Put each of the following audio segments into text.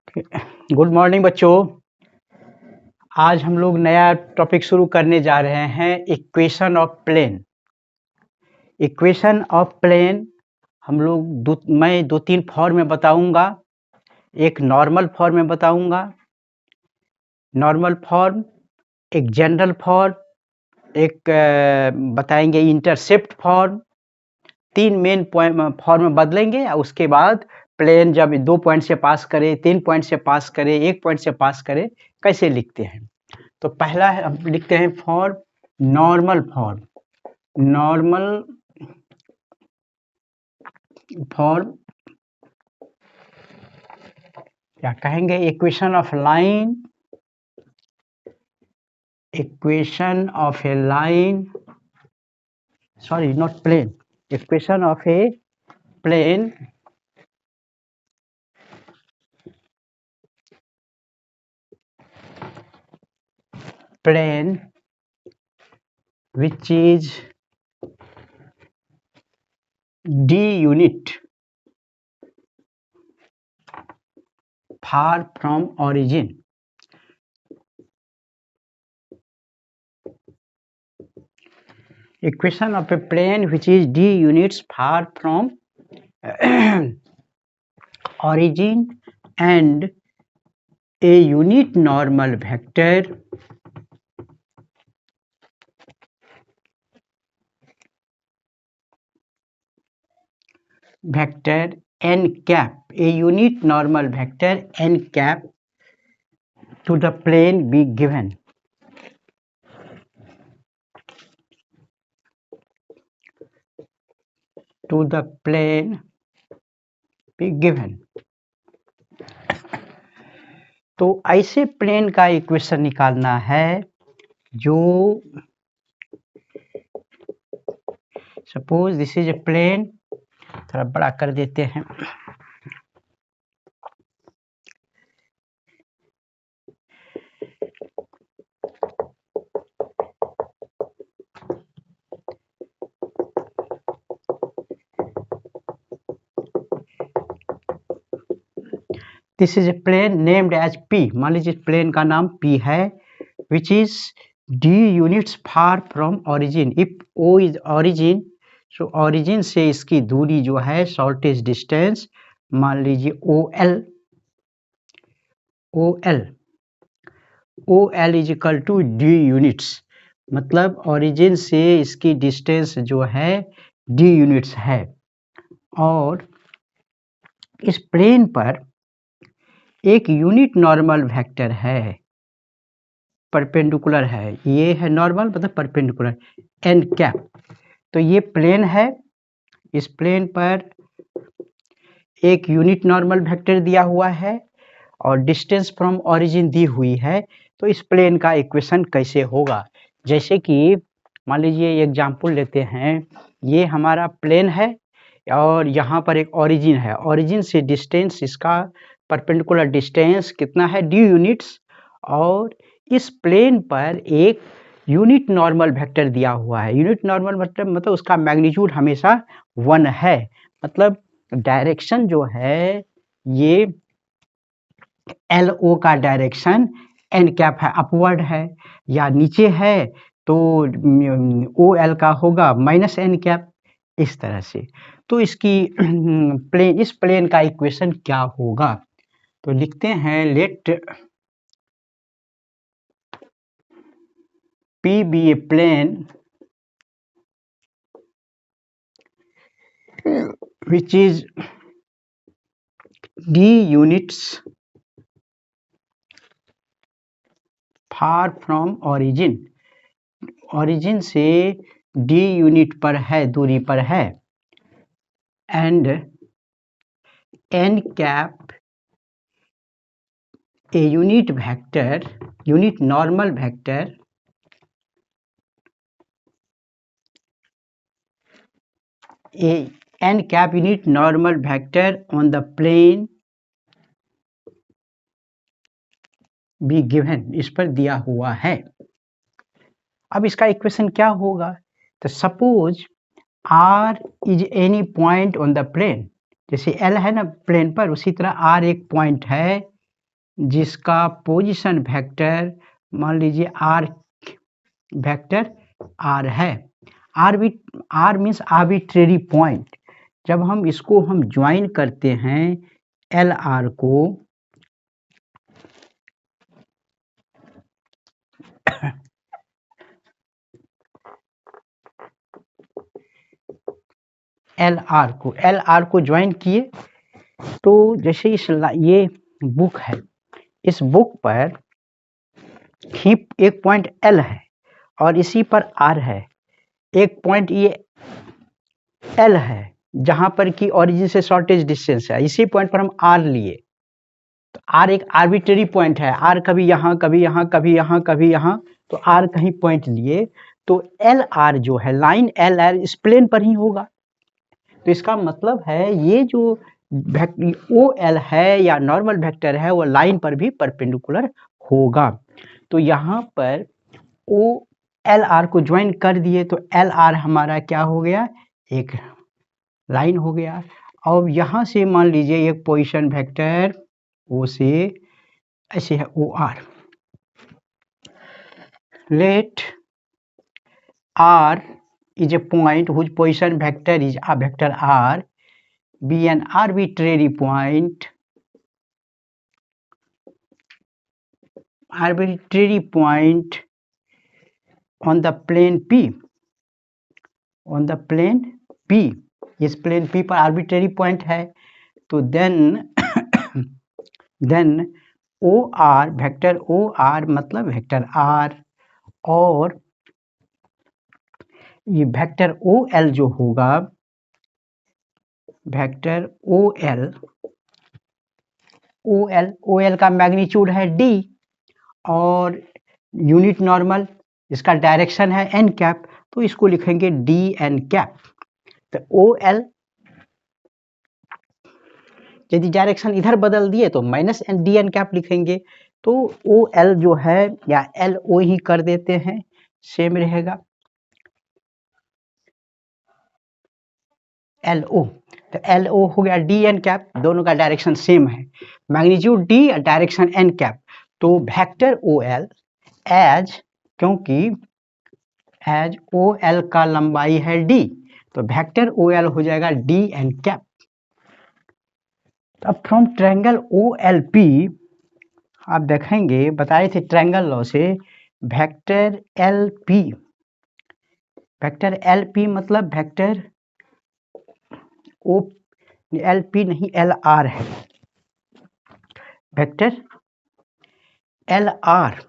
Good morning बच्चों। आज हम लोग नया टॉपिक शुरू करने जा रहे हैं, equation of plane. Equation of plane हम लोग मैं दो तीन फॉर्म में बताऊंगा। एक नॉर्मल फॉर्म में बताऊंगा, नॉर्मल फॉर्म, एक जनरल फॉर्म, एक बताएंगे इंटरसेप्ट फॉर्म। तीन मेन फॉर्म में बदलेंगे और उसके बाद प्लेन जब 2 पॉइंट से पास करे, 3 पॉइंट से पास करे, 1 पॉइंट से पास करे, कैसे लिखते हैं। तो पहला है, हम लिखते हैं form normal form. Normal form क्या कहेंगे, equation of line, equation of a line, sorry not plane, equation of a plane plane which is d unit far from origin. Equation of a plane which is d units far from origin and a unit normal vector n cap, a unit normal vector n cap to the plane be given. To the plane be given. तो ऐसे plane का equation निकालना है जो, suppose this is a plane, थोड़ा बड़ा कर देते हैं। This is a plane named as P। मान लीजिए प्लेन का नाम P है, which is d units far from origin. If O is origin, so origin से इसकी दूरी जो है, शॉर्टेस्ट डिस्टेंस, मान लीजिए OL is equal to d units, मतलब ओरिजिन से इसकी डिस्टेंस जो है d यूनिट्स है। और इस प्लेन पर एक यूनिट नॉर्मल वेक्टर है, परपेंडिकुलर है, ये है नॉर्मल मतलब परपेंडिकुलर, n कैप। तो ये प्लेन है, इस प्लेन पर एक यूनिट नॉर्मल वेक्टर दिया हुआ है और डिस्टेंस फ्रॉम ओरिजिन दी हुई है। तो इस प्लेन का इक्वेशन कैसे होगा, जैसे कि मान लीजिए एग्जांपल लेते हैं, ये हमारा प्लेन है और यहाँ पर एक ओरिजिन है। ओरिजिन से डिस्टेंस, इसका परपेंडिकुलर डिस्टेंस कितना है, d यूनिट्स, और इस प्लेन पर एक यूनिट नॉर्मल वेक्टर दिया हुआ है। यूनिट नॉर्मल मतलब उसका मैग्नीट्यूड हमेशा 1 है, मतलब डायरेक्शन जो है ये LO का डायरेक्शन n कैप है, अपवर्ड है, या नीचे है तो OL का होगा -n कैप, इस तरह से। तो इसकी प्लेन, इस प्लेन का इक्वेशन क्या होगा, तो लिखते हैं late P be a plane which is d units far from origin, origin से d यूनिट पर है, दूरी पर है, and n cap a unit vector, unit normal vector a n cap unit normal vector on the plane be given, इस पर दिया हुआ है। अब इसका इक्वेशन क्या होगा, तो suppose R is any point on the plane, जैसे L है ना प्लेन पर, उसी तरह R एक पॉइंट है जिसका पोजीशन वेक्टर मान लीजिए आर वेक्टर आर है। R means arbitrary point. जब हम इसको ज्वाइन करते हैं एल आर को एल आर को ज्वाइन किए तो जैसे ये बुक है, इस बुक पर ही एक पॉइंट एल है और इसी पर आर है। एक पॉइंट ये एल है जहां पर कि ओरिजिन से शॉर्टेज डिस्टेंस है, इसी पॉइंट पर हम आर लिए। तो आर एक आर्बिट्रेरी पॉइंट है, आर कभी यहाँ कभी यहाँ कभी यहाँ कभी यहाँ, तो आर कहीं पॉइंट लिए तो एल आर जो है लाइन एल आर इस प्लेन पर ही होगा। तो इसका मतलब है ये जो ओ एल है या नॉर्मल वेक्टर है वो लाइन पर भी परपेंडिकुलर होगा। तो यहाँ पर ओ एल आर को ज्वाइन कर दिए तो एल आर हमारा क्या हो गया, एक लाइन हो गया। और यहाँ से मान लीजिए एक पोजीशन वेक्टर ओ से ऐसे है O R, let R is a point whose position vector is a vector r be an arbitrary point on the plane p, इस प्लेन p पर आर्बिट्रेरी पॉइंट है। तो then O R vector O R मतलब vector R और ये vector O L जो होगा vector O L का मैग्नीट्यूड है डी और यूनिट नॉर्मल इसका डायरेक्शन है एन कैप, तो इसको लिखेंगे डी एन कैप। तो ओ एल यदि डायरेक्शन इधर बदल दिए तो minus N D N cap लिखेंगे। तो ओ एल जो है या एल ओ ही कर देते हैं, सेम रहेगा एल ओ। तो एल ओ हो गया डी एन कैप, दोनों का डायरेक्शन सेम है, magnitude D direction N cap. तो वेक्टर ओ एल एज, क्योंकि एज ओ एल का लंबाई है डी तो वेक्टर ओ एल हो जाएगा डी एन कैप। अब from triangle O L P आप देखेंगे, बताए थे ट्रायंगल लॉ से वेक्टर एल पी मतलब वेक्टर ओ एल पी नहीं एल आर है, वेक्टर एल आर।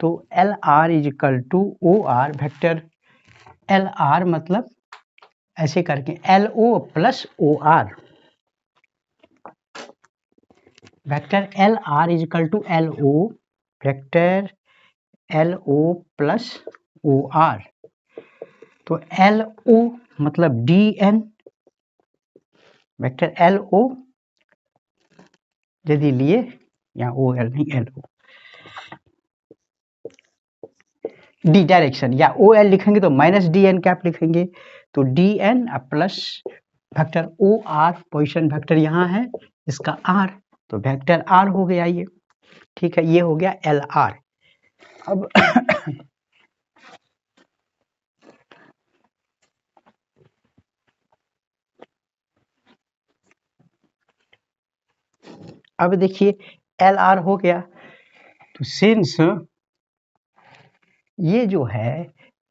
तो L R is equal to O R, vector L R मतलब ऐसे करके L O plus O R, vector L R is equal to L O, vector L O plus O R. तो L O मतलब D N, vector L O यदि लिए या O L नहीं L O, D direction या O L लिखेंगे तो minus D N cap लिखेंगे। तो D N plus vector O R, position vector यहाँ है इसका आर, तो वेक्टर आर हो गया ये, ठीक है, ये हो गया एल आर। अब अब देखिए एल आर हो गया, तो सिंस ये जो है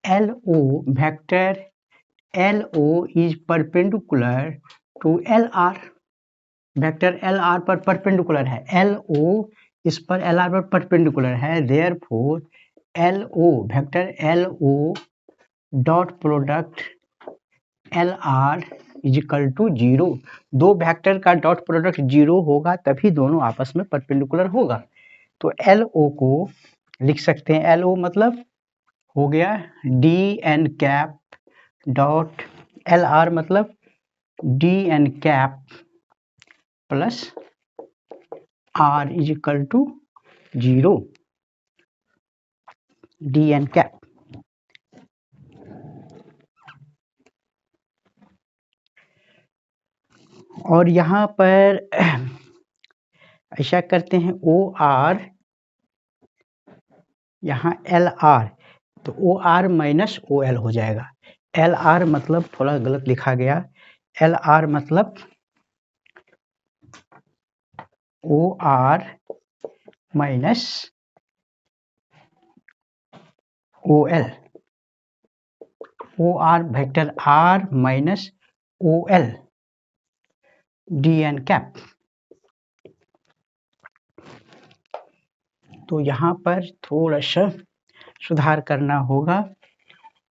L O vector L O is perpendicular to L R, vector L R पर परपेंडिकुलर है, एल ओ इस पर एल आर पर परपेंडिकुलर है, therefore L O vector L O dot product L R is equal to 0। दो vector का dot product 0 होगा तभी दोनों आपस में परपेंडिकुलर होगा। तो एल ओ को लिख सकते हैं, एल ओ मतलब हो गया D N cap dot L R मतलब D N cap plus R is equal to 0 D N cap. और यहाँ पर ऐसा करते हैं ओ आर, यहाँ एल आर, तो O R minus O L हो जाएगा। एल आर मतलब थोड़ा गलत लिखा गया, एल आर मतलब O R minus O L, O R vector R minus O L D N cap. तो यहाँ पर थोड़ा सा सुधार करना होगा।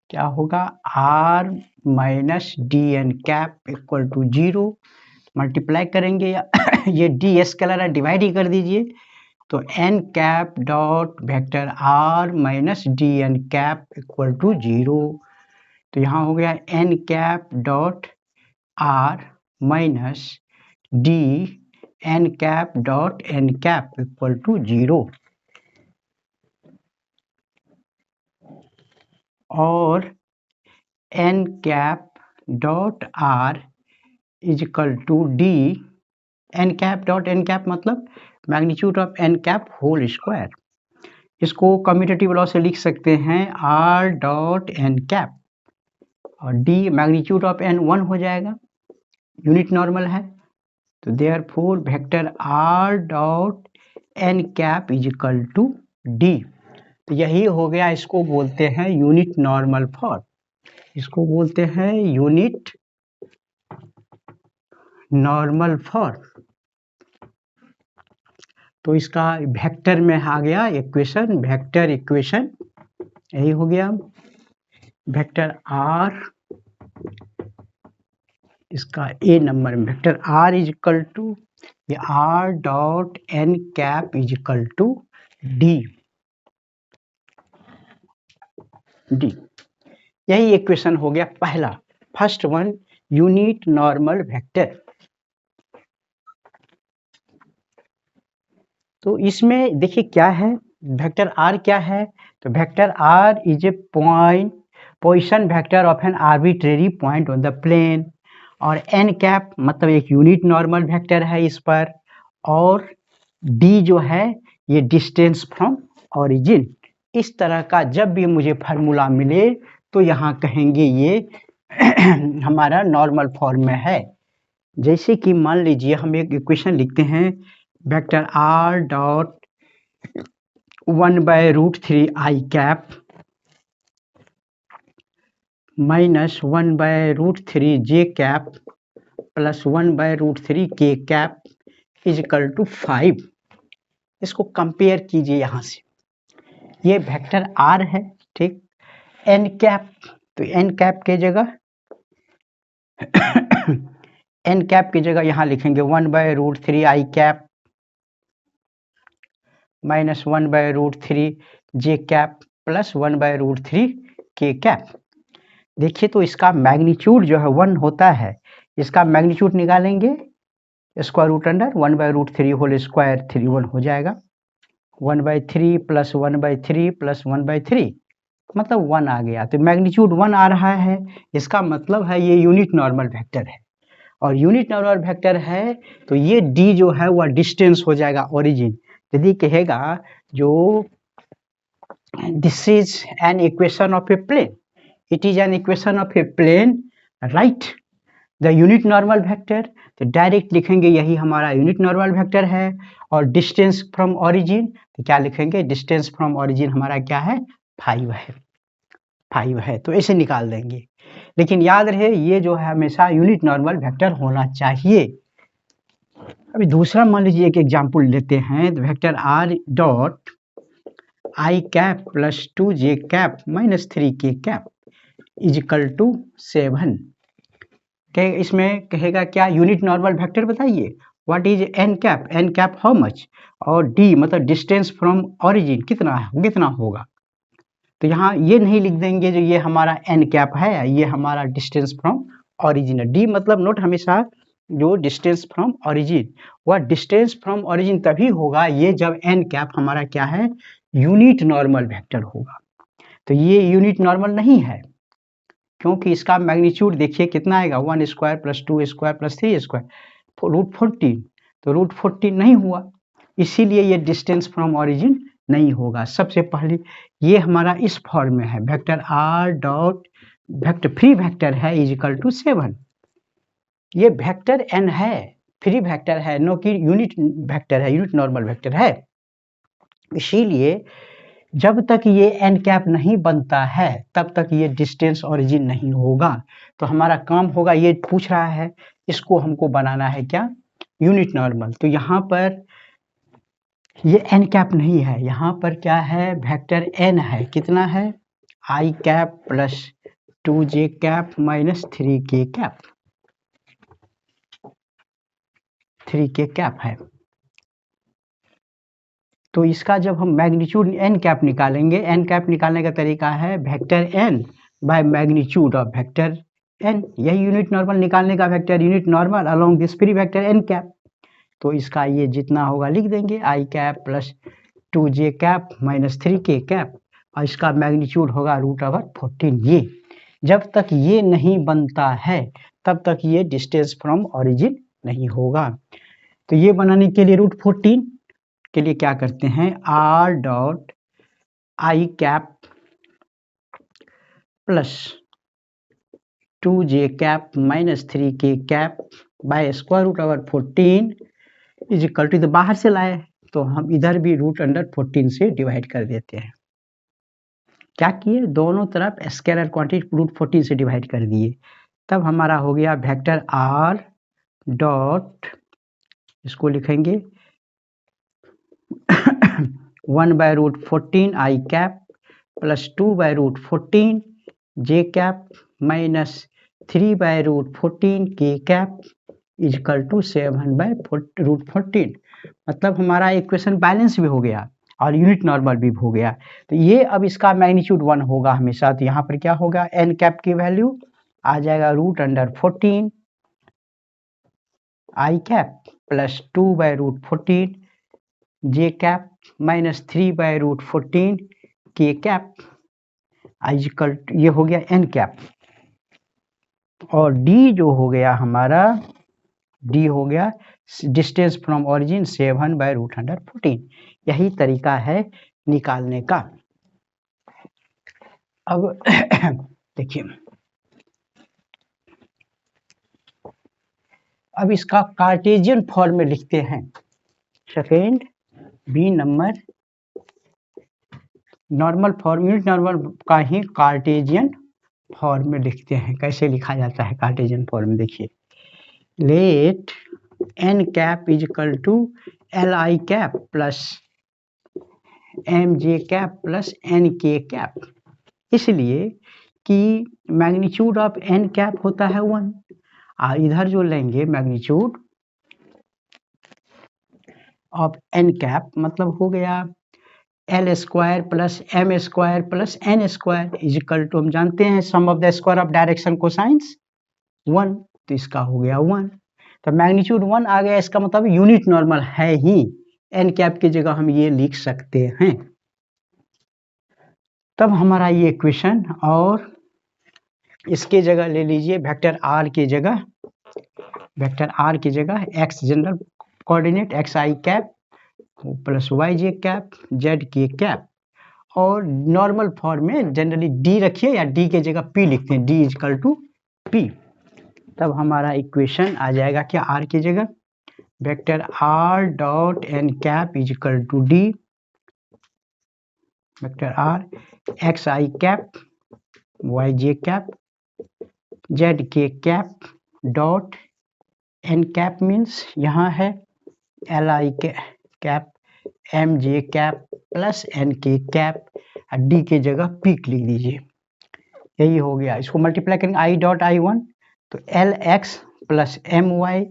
क्या होगा, R minus D N cap equal to 0, multiply करेंगे या ये डी स्केलर है, डिवाइड ही कर दीजिए। तो N cap dot vector R minus D N cap equal to 0। तो यहाँ हो गया N cap dot R minus D N cap dot N cap equal to 0। और N cap dot R is equal to D N cap dot N cap मतलब magnitude of N cap whole square. इसको commutative law से लिख सकते हैं R dot N cap, और D magnitude of N 1 हो जाएगा, यूनिट नॉर्मल है। तो therefore vector R dot N cap is equal to D. तो यही हो गया, इसको बोलते हैं यूनिट नॉर्मल फॉर्म, इसको बोलते हैं यूनिट नॉर्मल फॉर्म। तो इसका वेक्टर में आ गया इक्वेशन, वेक्टर इक्वेशन यही हो गया। वेक्टर आर, इसका ए नंबर में vector R is equal to ये R dot N cap is equal to D, D. यही इक्वेशन हो गया पहला, first one, unit normal vector. तो इसमें देखिए क्या है, वेक्टर आर क्या है, तो vector R is a position vector of an arbitrary point on the plane, और एन कैप मतलब एक यूनिट नॉर्मल वेक्टर है इस पर, और डी जो है ये डिस्टेंस फ्रॉम ओरिजिन। इस तरह का जब भी मुझे फार्मूला मिले तो यहाँ कहेंगे ये हमारा नॉर्मल फॉर्म में है। जैसे कि मान लीजिए हम एक इक्वेशन लिखते हैं, वेक्टर आर डॉट 1/√3 आई कैप माइनस 1/√3 जे कैप प्लस 1/√3 के कैप इज इक्वल टू 5। इसको कंपेयर कीजिए यहाँ से, ये वेक्टर आर है, ठीक। एन कैप, तो एन कैप के जगह एन कैप की जगह यहाँ लिखेंगे 1/√3 आई कैप माइनस 1/√3 जे कैप प्लस 1/√3 के कैप। देखिए तो इसका मैग्नीट्यूड जो है 1 होता है, इसका मैग्नीट्यूड निकालेंगे square root under 1/√3 whole square 3 1 हो जाएगा, 1/3 प्लस 1/3 प्लस 1/3 मतलब 1 आ गया। तो मैग्नीट्यूड 1 आ रहा है, इसका मतलब है ये यूनिट नॉर्मल वेक्टर है, और यूनिट नॉर्मल वेक्टर है तो ये डी जो है वह डिस्टेंस हो जाएगा ओरिजिन। यदि कहेगा जो this is an equation of a plane, it is an equation of a plane, right the unit normal vector, तो डायरेक्ट लिखेंगे यही हमारा यूनिट नॉर्मल वेक्टर है। और डिस्टेंस फ्रॉम ओरिजिन, तो क्या लिखेंगे, डिस्टेंस फ्रॉम ओरिजिन हमारा क्या है, 5 है, 5 है, तो ऐसे निकाल देंगे। लेकिन याद रहे ये जो है हमेशा यूनिट नॉर्मल वेक्टर होना चाहिए। अभी दूसरा मान लीजिए एक एग्जाम्पल लेते हैं, vector R dot I cap plus 2 J cap minus 3 के कैप इज इक्वल टू 7। इसमें कहेगा क्या, यूनिट नॉर्मल वेक्टर बताइए, what is N cap, N cap how much, और डी मतलब डिस्टेंस फ्रॉम ओरिजिन कितना होगा। तो यहाँ ये नहीं लिख देंगे जो ये हमारा एन कैप है, ये हमारा डिस्टेंस फ्रॉम ओरिजिन है। डी मतलब नोट हमेशा जो डिस्टेंस फ्रॉम ओरिजिन, वह डिस्टेंस फ्रॉम ओरिजिन तभी होगा ये जब एन कैप हमारा क्या है, यूनिट नॉर्मल वेक्टर होगा। तो ये यूनिट नॉर्मल नहीं है क्योंकि इसका मैग्नीट्यूड देखिए कितना आएगा, 1 square plus 2 square plus 3 square √14, तो √14 नहीं हुआ, इसीलिए ये डिस्टेंस फ्रॉम ओरिजिन नहीं होगा। सबसे पहले ये हमारा इस फॉर्म में है, vector R dot vector free vector है इज इक्वल टू 7। ये वेक्टर एन है, फ्री वेक्टर है, नो कि यूनिट वेक्टर है, यूनिट नॉर्मल वेक्टर है। इसीलिए जब तक ये एन कैप नहीं बनता है तब तक ये डिस्टेंस ओरिजिन नहीं होगा। तो हमारा काम होगा, ये पूछ रहा है इसको हमको बनाना है क्या, यूनिट नॉर्मल। तो यहाँ पर ये एन कैप नहीं है, यहाँ पर क्या है, वेक्टर एन है, कितना है, I cap plus 2j cap minus 3k cap, 3k cap है। तो इसका जब हम मैग्नीट्यूड एन कैप निकालेंगे, एन कैप निकालने का तरीका है vector N by magnitude of vector N, यही यूनिट नॉर्मल निकालने का vector, unit normal along this free vector N cap. तो इसका ये जितना होगा लिख देंगे, I cap plus 2j cap minus 3k cap, और इसका मैग्नीट्यूड होगा √14। ये जब तक ये नहीं बनता है तब तक ये डिस्टेंस फ्रॉम ओरिजिन नहीं होगा। तो ये बनाने के लिए √14 के लिए क्या करते हैं, R dot I cap plus 2j cap minus 3k cap by square root over 14 is equal to, बाहर से लाए तो हम इधर भी √14 से डिवाइड कर देते हैं। क्या किए, दोनों तरफ स्केलर क्वांटिटी √14 से डिवाइड कर दिए। तब हमारा हो गया वेक्टर आर डॉट, इसको लिखेंगे 1/√14 आई कैप प्लस 2/√14 जे कैप माइनस 3/√14 के कैप इज इक्वल टू 7/√14। मतलब हमारा इक्वेशन बैलेंस भी हो गया और यूनिट नॉर्मल भी हो गया। तो ये अब इसका मैग्नीट्यूड 1 होगा हमेशा। तो यहाँ पर क्या होगा, एन कैप की वैल्यू आ जाएगा √14 आई कैप प्लस 2/√14 जे कैप माइनस 3/√14 के कैप इज इक्वल, ये हो गया एन कैप। और डी जो हो गया हमारा, डी हो गया डिस्टेंस फ्रॉम ओरिजिन 7/√14। यही तरीका है निकालने का। अब देखिए, अब इसका कार्टेशियन फॉर्म में लिखते हैं। Second B number normal form, unit normal का ही कार्टेशियन फॉर्म में लिखते हैं। कैसे लिखा जाता है कार्टेशियन फॉर्म में, देखिए, let N cap is equal to L I cap plus M J cap plus N K cap, इसलिए कि मैग्नीट्यूड ऑफ एन कैप होता है 1, और इधर जो लेंगे मैग्नीट्यूड ऑफ एन कैप मतलब हो गया L square plus M square plus N square is equal to, हम जानते हैं sum of the square of direction cosines 1, तो इसका हो गया 1। तो मैग्नीट्यूड 1 आ गया, इसका मतलब यूनिट नॉर्मल है ही, एन कैप की जगह हम ये लिख सकते हैं। तब हमारा ये इक्वेशन, और इसके जगह ले लीजिए वेक्टर आर की जगह, वेक्टर आर की जगह एक्स जनरल कोऑर्डिनेट एक्स आई कैप प्लस वाई जे कैप जेड के कैप, और नॉर्मल फॉर्म में जनरली डी रखिए या डी के जगह पी लिखते हैं, D is equal to P. तब हमारा इक्वेशन आ जाएगा क्या, आर की जगह vector R dot N cap is equal to D vector R X I cap Y J cap Z के cap dot N cap means यहाँ है L I cap M J cap plus N K cap, D के जगह P लिख दीजिए। यही हो गया। इसको मल्टीप्लाई करेंगे आई डॉट आई 1, तो L x plus M Y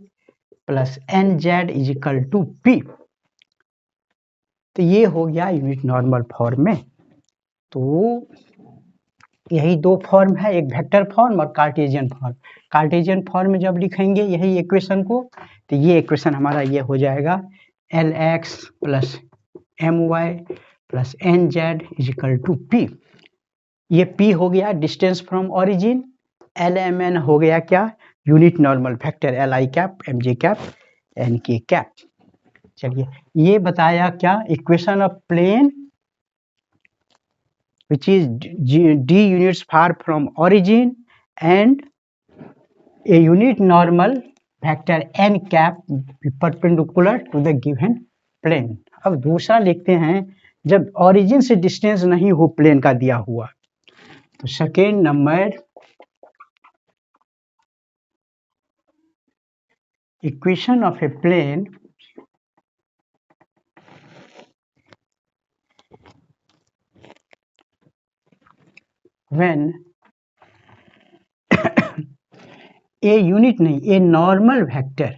plus N Z is equal to P. तो ये हो गया यूनिट नॉर्मल फॉर्म में। तो यही दो फॉर्म है, एक वेक्टर फॉर्म और कार्टेशियन फॉर्म। कार्टेशियन फॉर्म में जब लिखेंगे यही इक्वेशन को, तो ये इक्वेशन हमारा ये हो जाएगा L x plus M Y plus N Z is equal to P. ये पी हो गया distance from origin, L M N हो गया क्या, unit normal vector L I cap M J cap N K cap. चलिए, ये बताया क्या, equation of plane which is d units far from origin and a unit normal vector n cap perpendicular to the given plane। अब दूसरा लिखते हैं, जब origin से distance नहीं हो प्लेन का दिया हुआ, तो second number equation of a plane when a unit नहीं, a normal vector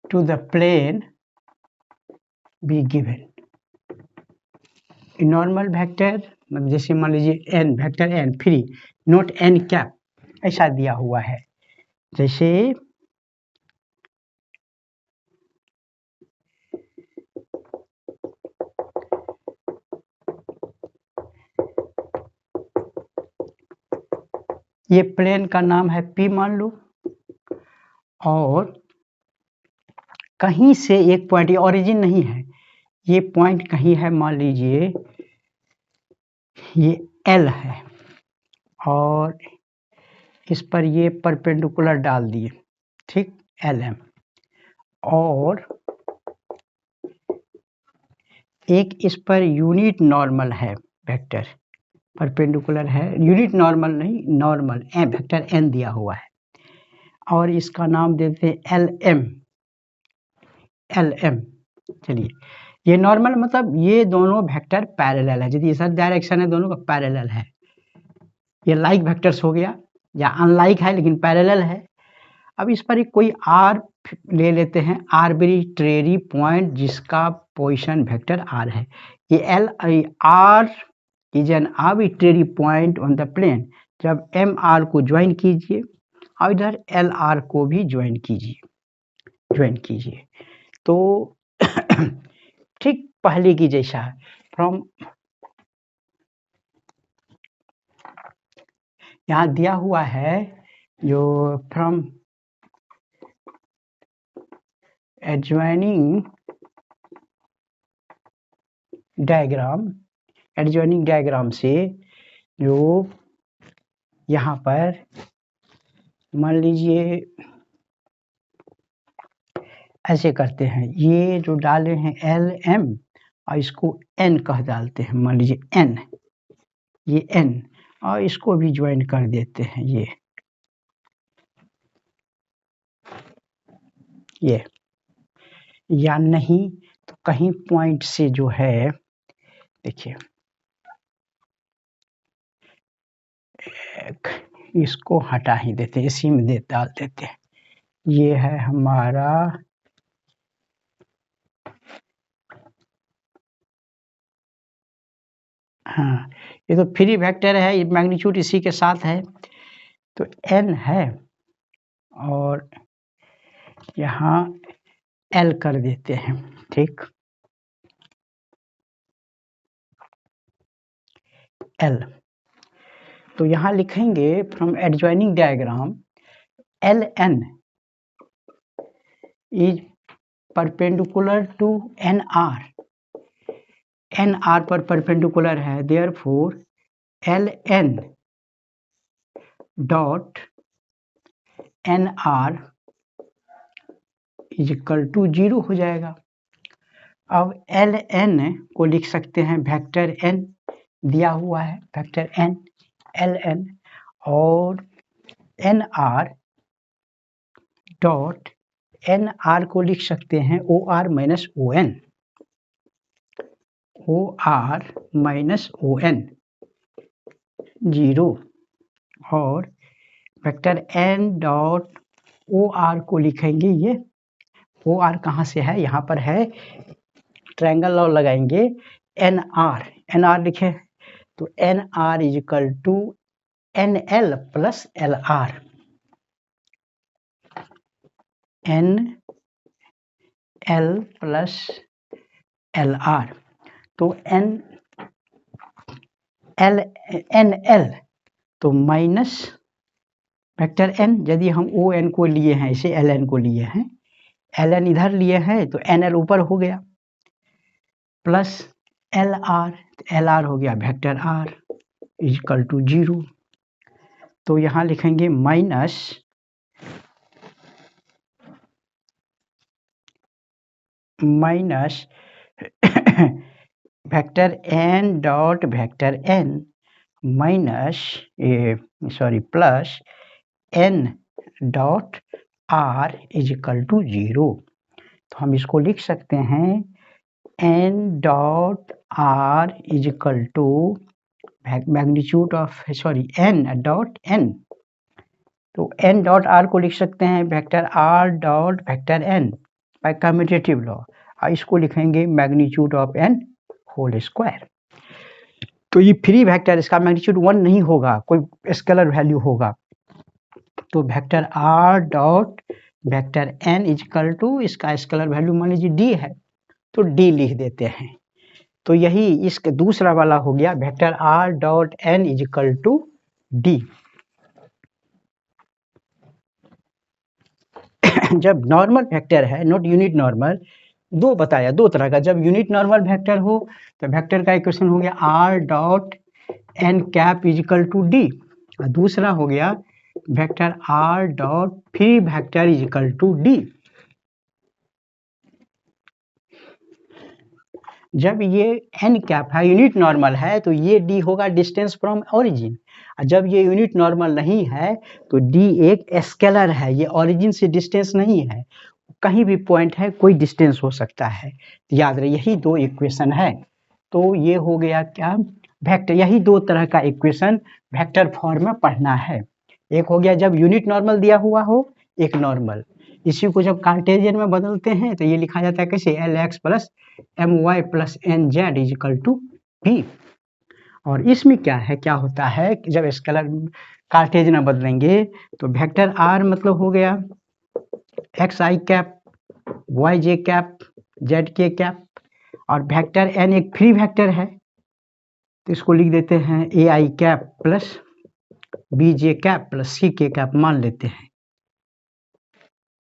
to the plane be given। Normal vector मतलब जैसे मान लीजिए n vector n free note n cap ऐसा दिया हुआ है, जैसे ये प्लेन का नाम है P मान लो, और कहीं से एक पॉइंट, ये ओरिजिन नहीं है, ये पॉइंट कहीं है, मान लीजिए ये L है, और इस पर ये परपेंडिकुलर डाल दिए, ठीक, LM, और एक इस पर यूनिट नॉर्मल है वेक्टर, परपेंडिकुलर है, यूनिट नॉर्मल नहीं, नॉर्मल वेक्टर n दिया हुआ है, और इसका नाम देते हैं LM। चलिए, ये नॉर्मल मतलब ये दोनों वेक्टर पैरेलल है, यदि सर डायरेक्शन है दोनों का पैरेलल है, ये लाइक वेक्टर्स हो गया, या अनलाइक है लेकिन पैरेलल है। अब इस पर एक कोई r ले लेते हैं, आर्बिट्रेरी पॉइंट जिसका पोजीशन वेक्टर r है, ये r is an arbitrary point on the plane. जब MR को ज्वाइन कीजिए और इधर LR को भी ज्वाइन कीजिए, तो ठीक पहले की जैसा है, फ्रॉम यहाँ दिया हुआ है जो फ्रॉम एडजॉइनिंग डायग्राम से जो यहाँ पर मान लीजिए ऐसे करते हैं, ये जो डाले हैं LM और इसको N कह डालते हैं, मान लीजिए N, ये N, और इसको भी ज्वाइन कर देते हैं, ये या नहीं तो कहीं पॉइंट से जो है, देखिए इसको हटा ही देते, इसी में डाल देते हैं, ये है हमारा हाँ, ये तो फ्री वेक्टर है, मैग्नीट्यूड इसी के साथ है, तो n है और यहाँ L कर देते हैं, ठीक, L, तो यहाँ लिखेंगे from adjoining diagram LN is perpendicular to NR पर परपेंडिकुलर है, therefore LN dot NR is equal to 0 हो जाएगा। अब LN को लिख सकते हैं वेक्टर n दिया हुआ है, वेक्टर n LN, और NR डॉट NR को लिख सकते हैं OR माइनस ON 0, और वेक्टर n डॉट OR को लिखेंगे, ये OR कहाँ से है, यहाँ पर है, ट्रायंगल लॉ लगाएंगे, NR लिखे, तो NR is equal to NL plus LR, NL plus LR, तो NL तो माइनस वेक्टर n यदि हम ओ एन को लिए हैं, इसे एल एन को लिए हैं, एल एन इधर लिए हैं तो एन एल ऊपर हो गया, प्लस एल आर हो गया वेक्टर आर इक्वल टू 0। तो यहाँ लिखेंगे minus vector n dot vector n minus plus n dot r is equal to 0। तो हम इसको लिख सकते हैं n dot r is equal to magnitude of n dot n। तो n डॉट r को लिख सकते हैं vector r dot vector n by commutative law, और इसको लिखेंगे magnitude of n whole square. तो ये फ्री वेक्टर, इसका मैग्नीट्यूड 1 नहीं होगा, कोई स्केलर वैल्यू होगा। तो vector r dot vector n equal to, इसका स्केलर वैल्यू मान लीजिए d है तो d लिख देते हैं। तो यही इसका दूसरा वाला हो गया vector r dot n equal to d। जब नॉर्मल वेक्टर है, नॉट यूनिट नॉर्मल, दो बताया, दो तरह का। जब यूनिट नॉर्मल वेक्टर हो तो वेक्टर का इक्वेशन हो गया r dot n cap equal to d, और दूसरा हो गया vector r dot free vector equal to d। जब ये n कैप है, यूनिट नॉर्मल है, तो ये d होगा डिस्टेंस फ्रॉम ओरिजिन। जब ये यूनिट नॉर्मल नहीं है तो d एक स्केलर है, ये ओरिजिन से डिस्टेंस नहीं है, कहीं भी पॉइंट है, कोई डिस्टेंस हो सकता है। याद रहे यही दो इक्वेशन है। तो ये हो गया क्या वेक्टर, यही दो तरह का इक्वेशन वेक्टर फॉर्म में पढ़ना है। एक हो गया जब यूनिट नॉर्मल दिया हुआ हो, एक नॉर्मल। इसी को जब कार्टेशियन में बदलते हैं तो ये लिखा जाता है कैसे, l x plus M Y plus N z is equal to भी। और इसमें क्या है, क्या होता है कि जब स्केलर कार्टेशियन में बदलेंगे तो वेक्टर आर मतलब हो गया एक्स आई कैप, वाई जे कैप, जेड के कैप, और वेक्टर एन एक फ्री वेक्टर है तो इसको लिख देते हैं A I cap plus B J cap plus C K cap मान लेते हैं।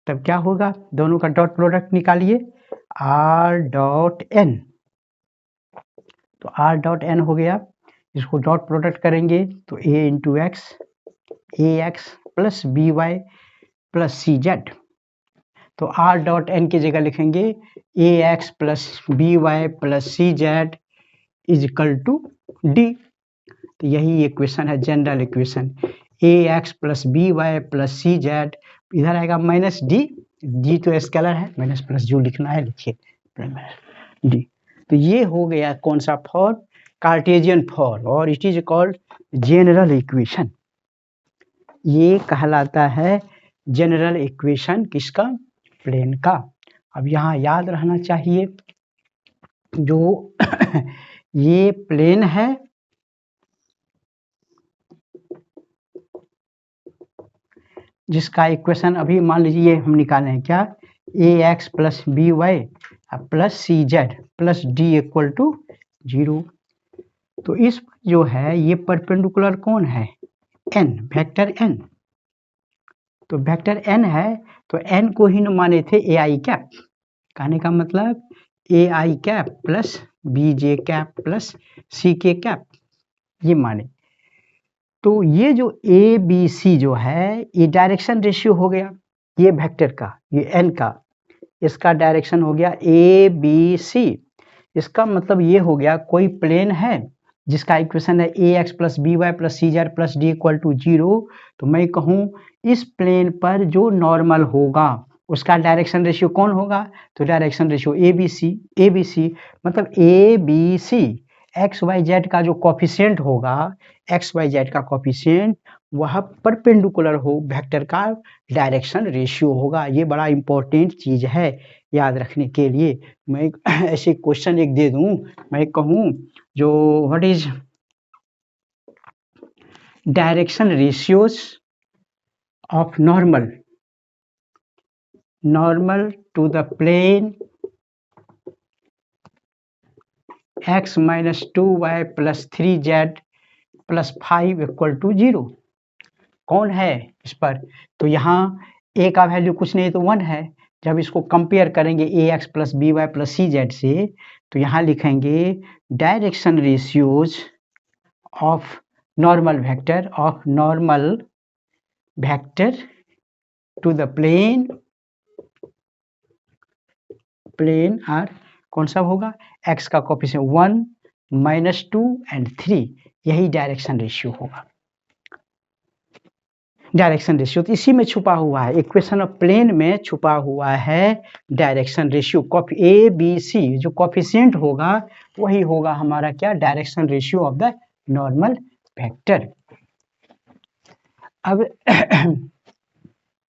तब क्या होगा, दोनों का डॉट प्रोडक्ट निकालिए, आर डॉट एन। तो आर डॉट एन हो गया, इसको डॉट प्रोडक्ट करेंगे तो A into X, A X plus B Y plus C Z. तो आर डॉट एन की जगह लिखेंगे A X plus B Y plus C Z is equal to D. तो यही इक्वेशन है, general equation, A X plus B Y plus C Z, इधर आएगा minus D, D तो स्केलर है, माइनस प्लस जो लिखना है लिखिए डी। तो ये हो गया कौन सा फॉर्म, कार्टेशियन फॉर्म, और it is called general equation. ये कहलाता है जनरल इक्वेशन किसका, प्लेन का। अब यहाँ याद रहना चाहिए जो ये प्लेन है, जिसका इक्वेशन अभी मान लीजिए हम निकाले हैं क्या, A X plus B Y plus C Z plus D equal to 0। तो इस जो है ये परपेंडिकुलर कौन है, n, वेक्टर n। तो वेक्टर n है तो n को ही माने थे ए आई कैप, कहने का मतलब A I cap plus B J cap plus C K cap, ये माने। तो ये जो ए बी सी जो है ये डायरेक्शन रेशियो हो गया, ये वेक्टर का, ये n का, इसका डायरेक्शन हो गया ए बी सी। इसका मतलब ये हो गया कोई प्लेन है जिसका इक्वेशन है A X plus B Y plus C Z plus D equal to 0, तो मैं कहूँ इस प्लेन पर जो नॉर्मल होगा उसका डायरेक्शन रेशियो कौन होगा, तो direction ratio A B C. A B C मतलब A B C, X Y Z का जो कॉफिशिएंट होगा, एक्स वाई जेड का कॉफिशिएंट वह परपेंडिकुलर हो वेक्टर का डायरेक्शन रेशियो होगा। ये बड़ा इंपॉर्टेंट चीज है याद रखने के लिए। मैं ऐसे क्वेश्चन एक दे दूं, मैं कहूं जो what is direction ratios of normal to the plane x minus 2y plus 3z plus 5 equal to 0। कौन है इस पर, तो यहाँ ए का वैल्यू कुछ नहीं तो 1 है। जब इसको कंपेयर करेंगे A X plus B Y plus C Z से, तो यहाँ लिखेंगे direction ratios of normal vector to the plane are कौन सा होगा, एक्स का कोफिशिएंट 1, -2 एंड 3, यही डायरेक्शन रेशियो होगा। डायरेक्शन रेशियो तो इसी में छुपा हुआ है, इक्वेशन ऑफ प्लेन में छुपा हुआ है direction ratio. A B c जो कोफिशिएंट होगा वही होगा हमारा क्या, direction ratio of the normal vector. अब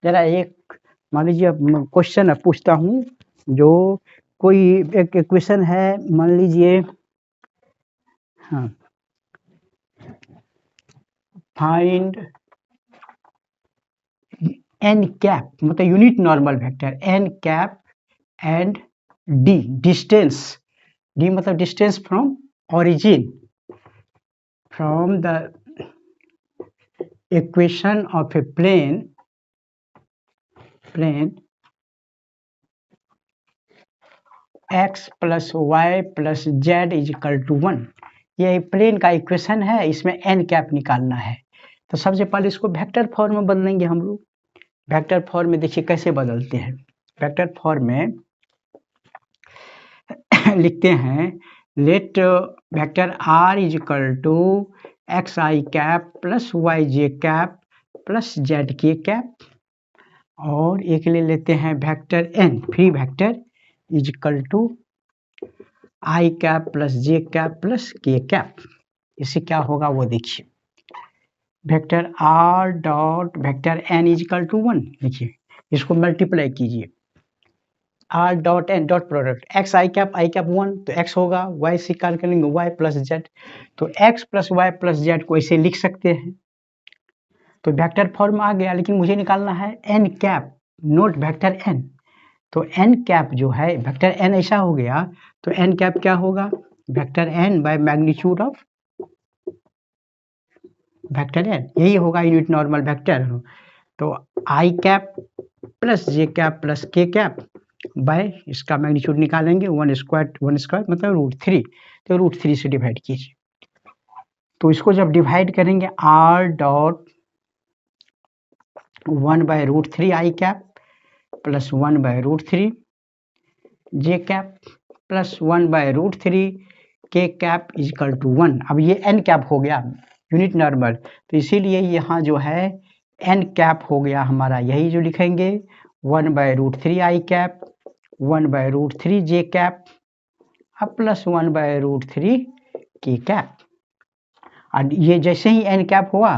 जरा एक मान लीजिए क्वेश्चन पूछता हूँ, जो कोई एक इक्वेशन है, मान लीजिए हाँ, फाइंड एन कैप, मतलब unit normal vector N cap and D, distance, D मतलब distance from origin from the equation of a plane x plus y plus z is equal to 1। ये प्लेन का equation है, इसमें N cap निकालना है। तो सबसे पहले इसको वेक्टर फॉर्म में बदलेंगे हम लोग। वेक्टर फॉर्म में देखिए कैसे बदलते हैं। वेक्टर फॉर्म में लिखते हैं let vector r is equal to x I cap plus Y J cap plus z के कैप, और एक ले लेते हैं vector n, free vector is equal to i cap plus j cap plus k cap. इससे क्या होगा वो देखिए, vector r dot vector n is equal to 1, देखिए इसको मल्टीप्लाई कीजिए, r dot n dot product x i cap 1 तो x होगा, y से कार करेंगे y प्लस जेड, तो x plus y plus z को ऐसे लिख सकते हैं। तो वेक्टर फॉर्म आ गया, लेकिन मुझे निकालना है n cap, note vector n। तो n कैप जो है वेक्टर n ऐसा हो गया, तो n कैप क्या होगा, vector n bye magnitude of vector n, यही होगा यूनिट नॉर्मल वेक्टर। तो i cap plus j cap plus k cap by इसका मैग्नीट्यूड निकालेंगे 1 स्क्वायर मतलब √3, तो √3 से डिवाइड कीजिए। तो इसको जब डिवाइड करेंगे r डॉट 1 बाय √3 आई कैप प्लस 1 बाय √3 जे कैप प्लस 1 बाय √3 के कैप इज इक्वल टू 1। अब ये n कैप हो गया यूनिट नॉर्मल, तो इसीलिए यहाँ जो है n कैप हो गया हमारा, यही जो लिखेंगे 1 बाय √3 आई कैप 1 बाय √3 जे कैप अब प्लस 1 बाय √3 के कैप। और ये जैसे ही n कैप हुआ,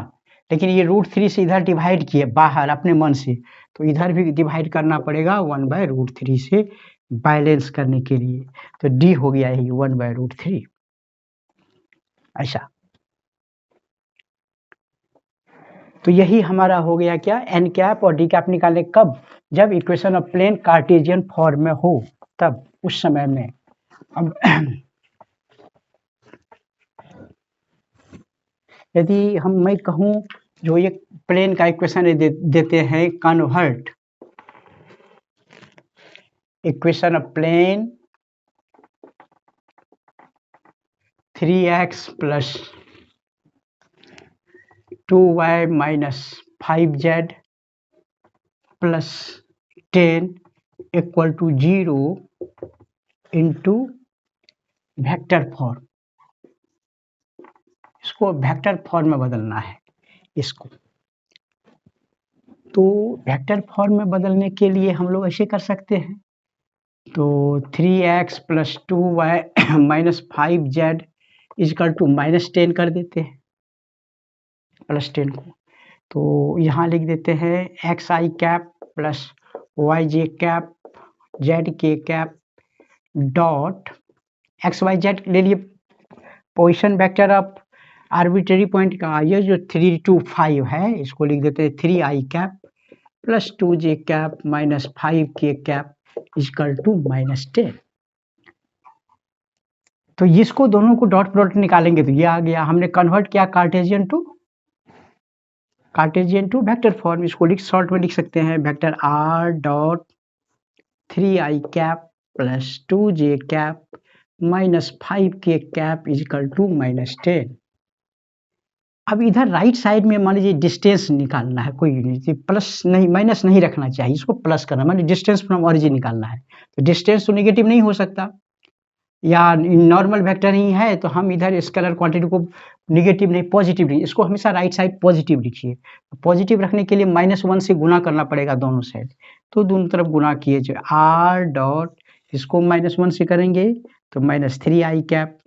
लेकिन ये √3 से इधर डिवाइड किए बाहर अपने मन से, तो इधर भी डिवाइड करना पड़ेगा 1 बाय √3 से बैलेंस करने के लिए। तो d हो गया यही 1 बाय √3 ऐसा। तो यही हमारा हो गया क्या, n कैप और d कैप निकाले कब, जब equation of plane Cartesian form में हो, तब उस समय में। अब यदि मैं कहूँ जो ये प्लेन का इक्वेशन देते हैं, convert equation of plane 3x plus 2y minus 5z plus 10 equal to 0 into vector form, इसको वेक्टर फॉर्म में बदलना है इसको। तो वेक्टर फॉर्म में बदलने के लिए हम लोग ऐसे कर सकते हैं, तो 3x plus 2y minus 5z is equal to -10 कर देते हैं, प्लस 10 को। तो यहाँ लिख देते हैं एक्स आई कैप प्लस वाई जे कैप जेड के cap dot x Y z ले लिए position vector of arbitrary point का, ये जो 3 2 5 है इसको लिख देते हैं 3 आई कैप प्लस 2 जे कैप माइनस 5 के कैप इजकल टू -10। तो इसको दोनों को डॉट प्रोडक्ट निकालेंगे तो ये आ गया, हमने कन्वर्ट किया Cartesian to Cartesian to vector form, इसको लिख शॉर्ट में लिख सकते हैं vector r dot 3i cap plus 2j cap minus 5k cap is equal to -10। अब इधर राइट साइड में मान लीजिए डिस्टेंस निकालना है, कोई प्लस नहीं माइनस नहीं रखना चाहिए, इसको प्लस करना, मान डिस्टेंस फ्रॉम ऑरिजिन निकालना है, तो डिस्टेंस तो नेगेटिव नहीं हो सकता, या नॉर्मल वेक्टर ही है तो हम इधर स्केलर क्वांटिटी को नेगेटिव नहीं पॉजिटिव नहीं, इसको हमेशा राइट साइड पॉजिटिव लिखिए। पॉजिटिव रखने के लिए -1 से गुना करना पड़ेगा दोनों साइड, तो दोनों तरफ गुना किए जो r डॉट, इसको -1 से करेंगे तो -3i cap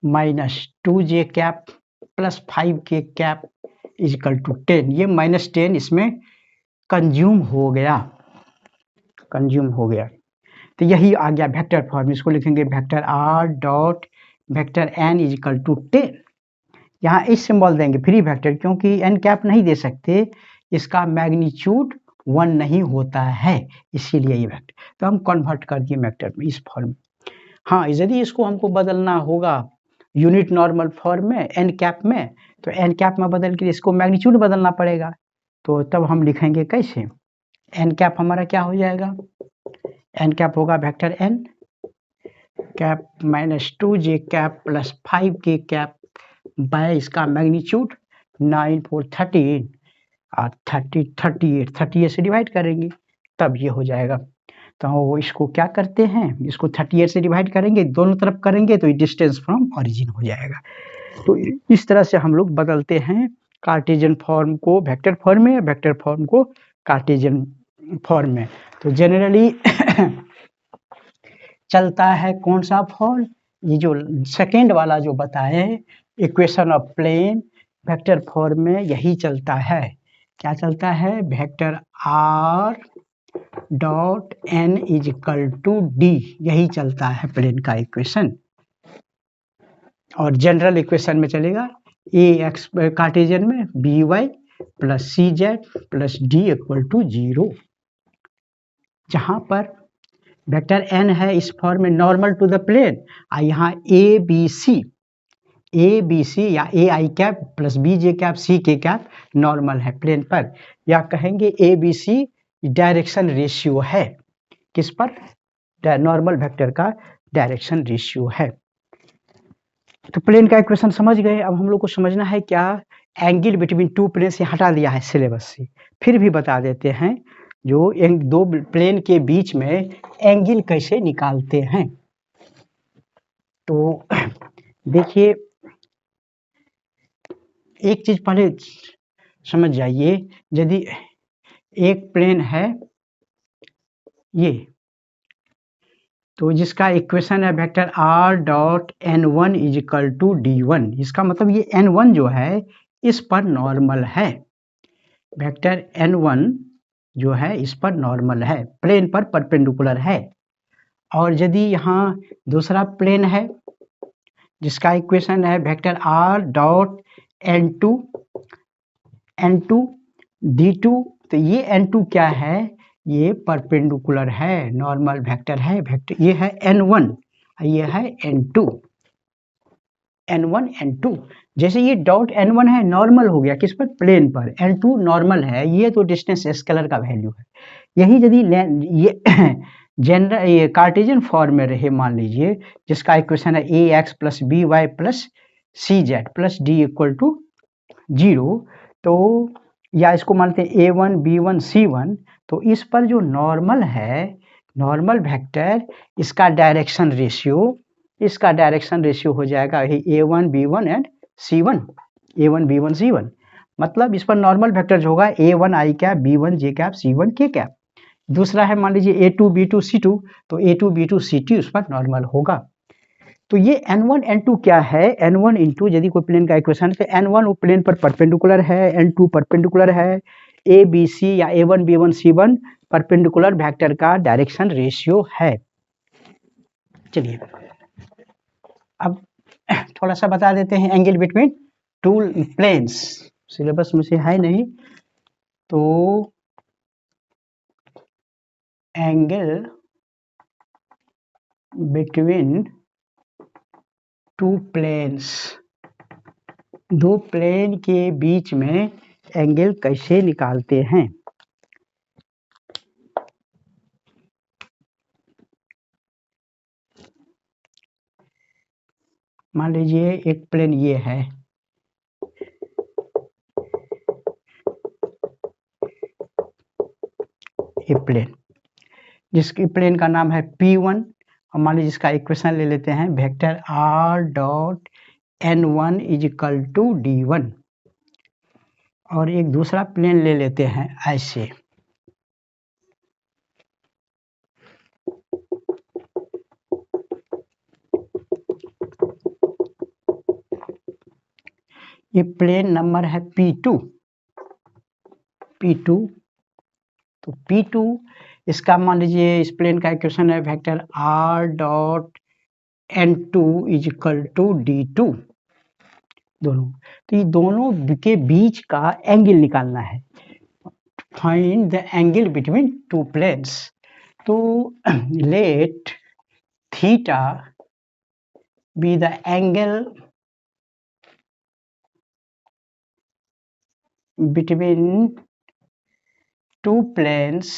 -2j cap plus 5k cap is equal to 10। ये -10 इसमें कंज्यूम हो गया, तो यही आ गया वेक्टर फॉर्म। इसको लिखेंगे vector r dot vector n is equal to 10। यहाँ इस सिंबल देंगे फ्री वेक्टर, क्योंकि n कैप नहीं दे सकते, इसका मैग्नीट्यूड 1 नहीं होता है, इसीलिए ये वेक्टर, तो हम कन्वर्ट कर दिए वेक्टर में इस फॉर्म में। हाँ, यदि इसको हमको बदलना होगा यूनिट नॉर्मल फॉर्म में n कैप में, तो n कैप में बदल के इसको मैग्नीट्यूड बदलना पड़ेगा, तो तब हम लिखेंगे कैसे, n कैप हमारा क्या हो जाएगा, n कैप होगा vector n cap -2j cap plus 5k cap by इसका मैग्नीट्यूड 9 4 13 और 38 से डिवाइड करेंगे, तब ये हो जाएगा। तो इसको क्या करते हैं, इसको 38 से डिवाइड करेंगे, दोनों तरफ करेंगे तो डिस्टेंस फ्रॉम ओरिजिन हो जाएगा। तो इस तरह से हम लोग बदलते हैं कार्टेशियन फॉर्म को वेक्टर फॉर्म में, वेक्टर फॉर्म को कार्टेशियन फॉर्म में। तो जनरली चलता है कौन सा फॉर्म, ये जो सेकेंड वाला जो बताए equation of plane vector form में यही चलता है। क्या चलता है, vector r dot n is equal to d, यही चलता है प्लेन का इक्वेशन। और जनरल इक्वेशन में चलेगा ax कार्टेशियन में by plus cz plus d equal to 0, जहां पर वेक्टर n है इस फॉर्म में नॉर्मल टू द प्लेन, और यहाँ ए बी सी या A I cap plus B J cap C K cap normal है प्लेन पर, या कहेंगे A B C direction ratio है, किस पर, नॉर्मल वेक्टर का डायरेक्शन रेशियो है। तो प्लेन का इक्वेशन समझ गए। अब हम लोग को समझना है क्या, एंगल बिटवीन टू प्लेन से हटा दिया है सिलेबस से, फिर भी बता देते हैं जो दो प्लेन के बीच में एंगल कैसे निकालते हैं। तो देखिए एक चीज पहले समझ जाइए, यदि एक प्लेन है ये, तो जिसका इक्वेशन है vector r dot n1 is equal to d1, इसका मतलब ये n1 जो है इस पर नॉर्मल है, वेक्टर n1 जो है इस पर नॉर्मल है, प्लेन पर परपेंडिकुलर है। और यदि यहाँ दूसरा प्लेन है जिसका इक्वेशन है vector r dot n2 d2, तो ये n2 क्या है, ये परपेंडिकुलर है, नॉर्मल वेक्टर है, वेक्टर ये है n1, ये है n2, n2। जैसे ये डॉट n1 है नॉर्मल हो गया किस पर, प्लेन पर, n2 नॉर्मल है, ये तो डिस्टेंस स्केलर का वैल्यू है। यही यदि ये जनरल ये कार्टेशियन फॉर्म में रहे, मान लीजिए जिसका इक्वेशन है A X plus B Y plus C Z plus D equal to 0, तो या इसको मानते हैं a1 b1 c1, तो इस पर जो नॉर्मल है, नॉर्मल वेक्टर, इसका डायरेक्शन रेशियो हो जाएगा a1 b1 and c1, a1 b1 c1, मतलब इस पर नॉर्मल वेक्टर जो होगा a1 i cap b1 j cap c1 k cap. दूसरा है मान लीजिए a2 b2 c2, तो a2 b2 c2 उस पर नॉर्मल होगा। तो ये n1 n2 क्या है, n1 इंटू यदि कोई प्लेन का इक्वेशन है तो n1 वो प्लेन पर परपेंडिकुलर है, n2 परपेंडिकुलर है, ए बी सी या a1 b1 c1 perpendicular vector का डायरेक्शन रेशियो है। चलिए अब थोड़ा सा बता देते हैं angle between two planes, syllabus में से है नहीं, तो एंगल बिटवीन टू प्लेन्स, दो प्लेन के बीच में एंगल कैसे निकालते हैं। मान लीजिए एक प्लेन ये है, ये प्लेन, जिसके प्लेन का नाम है P1, और मान लीजिए इसका इक्वेशन ले लेते हैं vector r dot n1 is equal to d1, और एक दूसरा प्लेन ले लेते हैं ऐसे, ये प्लेन नंबर है P2, तो P2 इसका मान लीजिए इस प्लेन का इक्वेशन है vector r dot n2 is equal to d2, दोनों, तो ये दोनों के बीच का एंगल निकालना है, find the angle between two planes. तो let theta be the angle between two planes,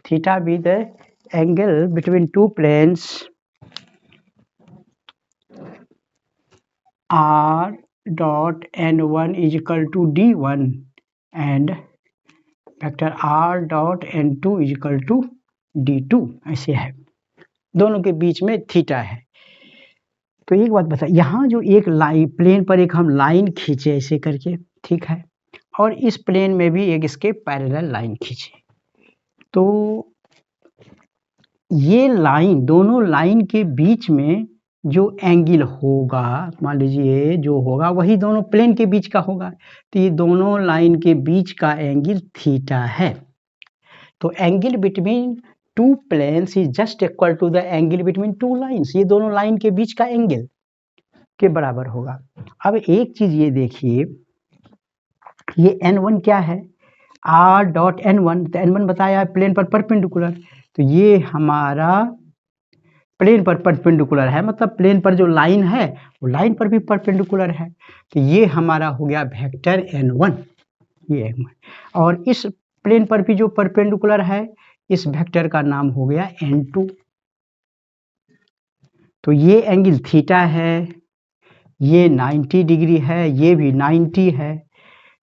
theta be the angle between two planes r dot n1 is equal to d1 and vector r dot n2 is equal to d2, ऐसे है, दोनों के बीच में theta है। तो एक बात बता, यहाँ जो एक लाइन प्लेन पर एक हम लाइन खींचे ऐसे करके, ठीक है, और इस प्लेन में भी एक इसके पैरेलल लाइन खींचे, तो ये लाइन, दोनों लाइन के बीच में जो एंगल होगा, मान लीजिए जो होगा वही दोनों प्लेन के बीच का होगा, तो ये दोनों लाइन के बीच का एंगल थीटा है। तो angle between two planes is just equal to the angle between two lines, ये दोनों लाइन के बीच का एंगल के बराबर होगा। अब एक चीज ये देखिए, ये n1 क्या है, r डॉट n1, तो n1 बताया है प्लेन पर परपेंडिकुलर, तो ये हमारा प्लेन पर परपेंडिकुलर है, मतलब प्लेन पर जो लाइन है वो लाइन पर भी परपेंडिकुलर है, तो ये हमारा हो गया वेक्टर n1, ये और इस प्लेन पर भी जो परपेंडिकुलर है इस वेक्टर का नाम हो गया n2। तो ये एंगल थीटा है, ये 90 डिग्री है, ये भी 90 है,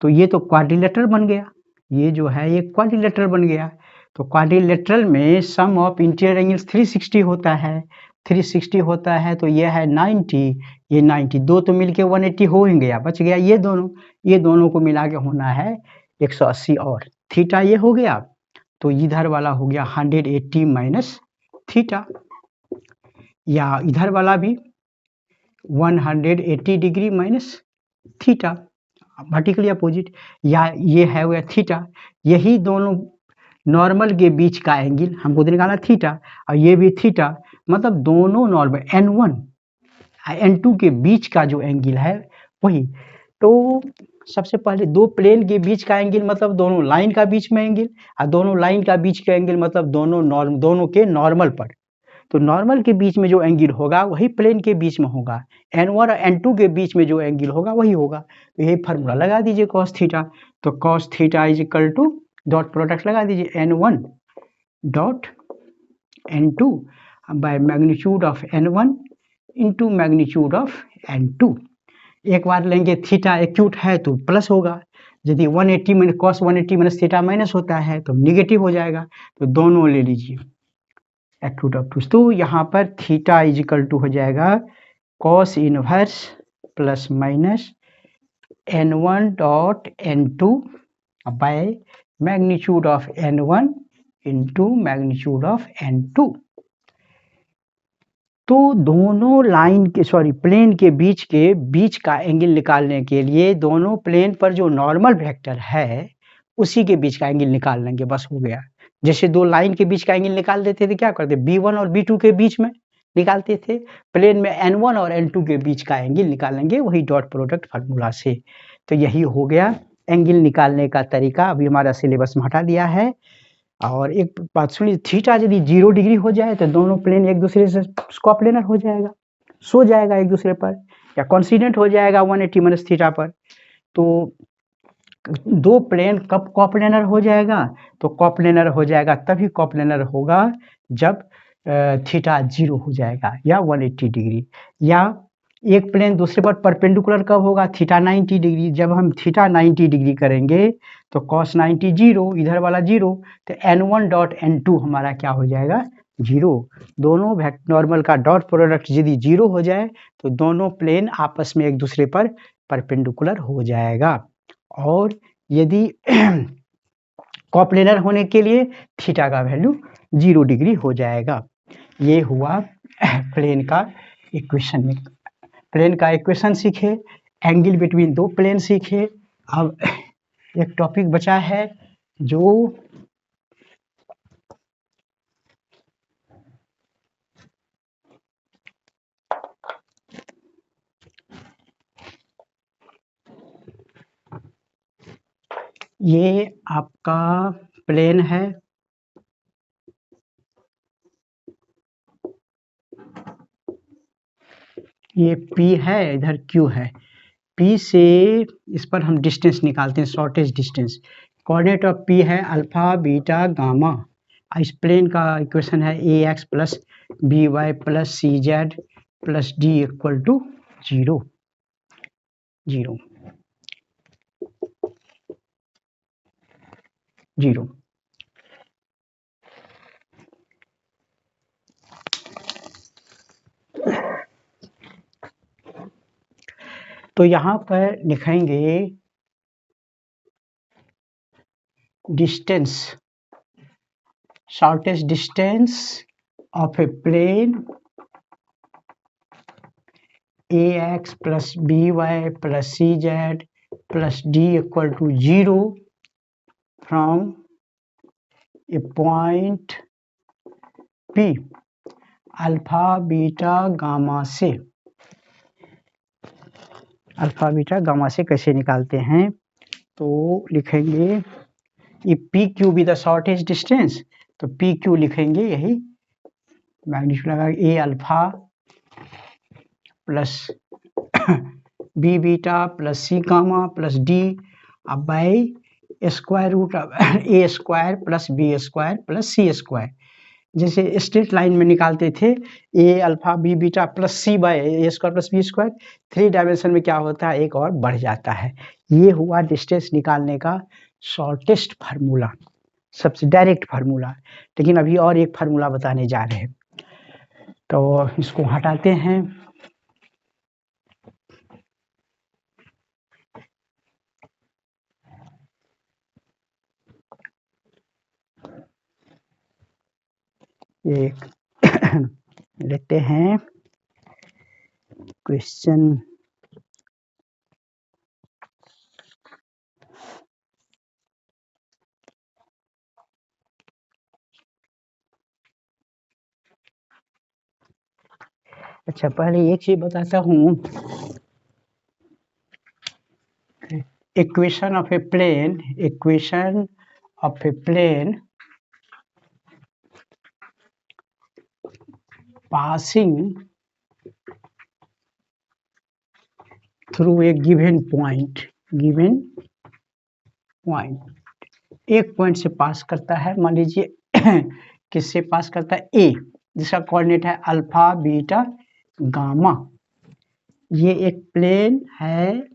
तो ये तो क्वाड्रिलेटरल बन गया, ये जो है ये क्वाड्रिलेटरल बन गया। तो क्वाड्रिलेटरल में सम ऑफ इंटीरियर एंगल्स 360 होता है, 360 होता है, तो ये है 90, ये 90, दो तो मिलके 180 हो ही गया, बच गया ये दोनों को मिला के होना है 180, और थीटा ये हो गया, तो इधर वाला हो गया 180 माइनस थीटा, या इधर वाला भी 180 degree minus theta, vertically opposite, या ये है वह थीटा, यही दोनों नॉर्मल के बीच का एंगल हमको निकाला थीटा, और ये भी थीटा, मतलब दोनों नॉर्मल n1 n2 के बीच का जो एंगल है वही। तो सबसे पहले दो प्लेन के बीच का एंगल मतलब दोनों लाइन का बीच में एंगल, और दोनों लाइन का बीच का एंगल मतलब दोनों के नॉर्मल पर, तो नॉर्मल के बीच में जो एंगल होगा वही प्लेन के बीच में होगा, n1 और n2 के बीच में जो एंगल होगा वही होगा। तो यही फार्मूला लगा दीजिए cos थीटा, तो cos theta is equal to dot product लगा दीजिए n1 dot n2 bye magnitude of n1 into magnitude of n2। एक बार लेंगे थीटा एक्यूट है तो प्लस होगा, यदि 180 minus cos 180 minus theta minus होता है तो निगेटिव हो जाएगा, तो दोनों ले लीजिए एक्यूट ऑफ टू। तो यहाँ पर थीटा इज इक्वल टू हो जाएगा cos inverse plus minus n1 dot n2 bye magnitude of n1 into magnitude of n2। तो दोनों लाइन के प्लेन के बीच का एंगल निकालने के लिए दोनों प्लेन पर जो नॉर्मल वेक्टर है उसी के बीच का एंगल निकाल लेंगे, बस हो गया। जैसे दो लाइन के बीच का एंगल निकाल देते थे, क्या करते, b1 और b2 के बीच में निकालते थे, प्लेन में n1 और n2 के बीच का एंगल निकालेंगे वही डॉट प्रोडक्ट फार्मूला से। तो यही हो गया एंगल निकालने का तरीका, अभी हमारा सिलेबस में हटा दिया है। और एक बात सुनिए, थीटा यदि 0 डिग्री हो जाए तो दोनों प्लेन एक दूसरे से स्क्वायर प्लेनर हो जाएगा, सो जाएगा एक दूसरे पर या कॉन्सिडेंट हो जाएगा 180 माइनस थीटा पर। तो दो प्लेन कब कॉप्लेनर हो जाएगा? तो कॉप्लेनर हो जाएगा तभी कॉप्लेनर होगा जब थीटा 0 हो जाएगा या 180 डिग्री। या एक प्लेन दूसरे पर परपेंडिकुलर कब होगा? Theta 90 degree. जब हम थीटा 90 डिग्री करेंगे तो कॉस 90 0, इधर वाला 0, तो n1 डॉट n2 हमारा क्या हो जाएगा? 0। दोनों नॉर्मल का डॉट प्रोडक्ट यदि 0 हो जाए तो दोनों प्लेन आपस में एक दूसरे पर परपेंडिकुलर हो जाएगा। और यदि कॉप्लेनर होने के लिए थीटा का वैल्यू 0 डिग्री हो जाएगा। ये हुआ प्लेन का इक्वेशन। प्लेन का इक्वेशन सीखे, एंगल बिटवीन दो प्लेन सीखे। अब एक टॉपिक बचा है जो ये आपका प्लेन है, ये P है, इधर Q है। P से इस पर हम डिस्टेंस निकालते हैं, shortage distance. Coordinate of P है अल्फा बीटा गामा। इस प्लेन का इक्वेशन है ax plus B Y plus C Z plus D equal to 0 0 0। तो यहाँ पर लिखेंगे distance, shortest distance of a plane ax plus B Y plus C Z plus D equal to 0 from a point P alpha beta gamma से। Alpha beta gamma से कैसे निकालते हैं? तो लिखेंगे ये P Q be the shortest distance, तो P Q लिखेंगे यही मैग्नीट्यूड लगा A alpha plus B beta plus C gamma plus D अब by square root A square plus B square plus C square. जैसे स्ट्रेट लाइन में निकालते थे A alpha B beta plus C by A square plus B square, 3 dimension में क्या होता है? एक और बढ़ जाता है। ये हुआ डिस्टेंस निकालने का शॉर्टेस्ट फार्मूला, सबसे डायरेक्ट फार्मूला। लेकिन अभी और एक फार्मूला बताने जा रहे हैं, तो इसको हटाते हैं। एक लेते हैं क्वेश्चन अच्छा, पहले एक चीज बताता हूँ। Equation of a plane, equation of a plane passing through a given point, एक पॉइंट से पास करता है। मान लीजिए किससे पास करता है? ए, जिसका कोऑर्डिनेट है अल्फा बीटा गामा। ये एक प्लेन है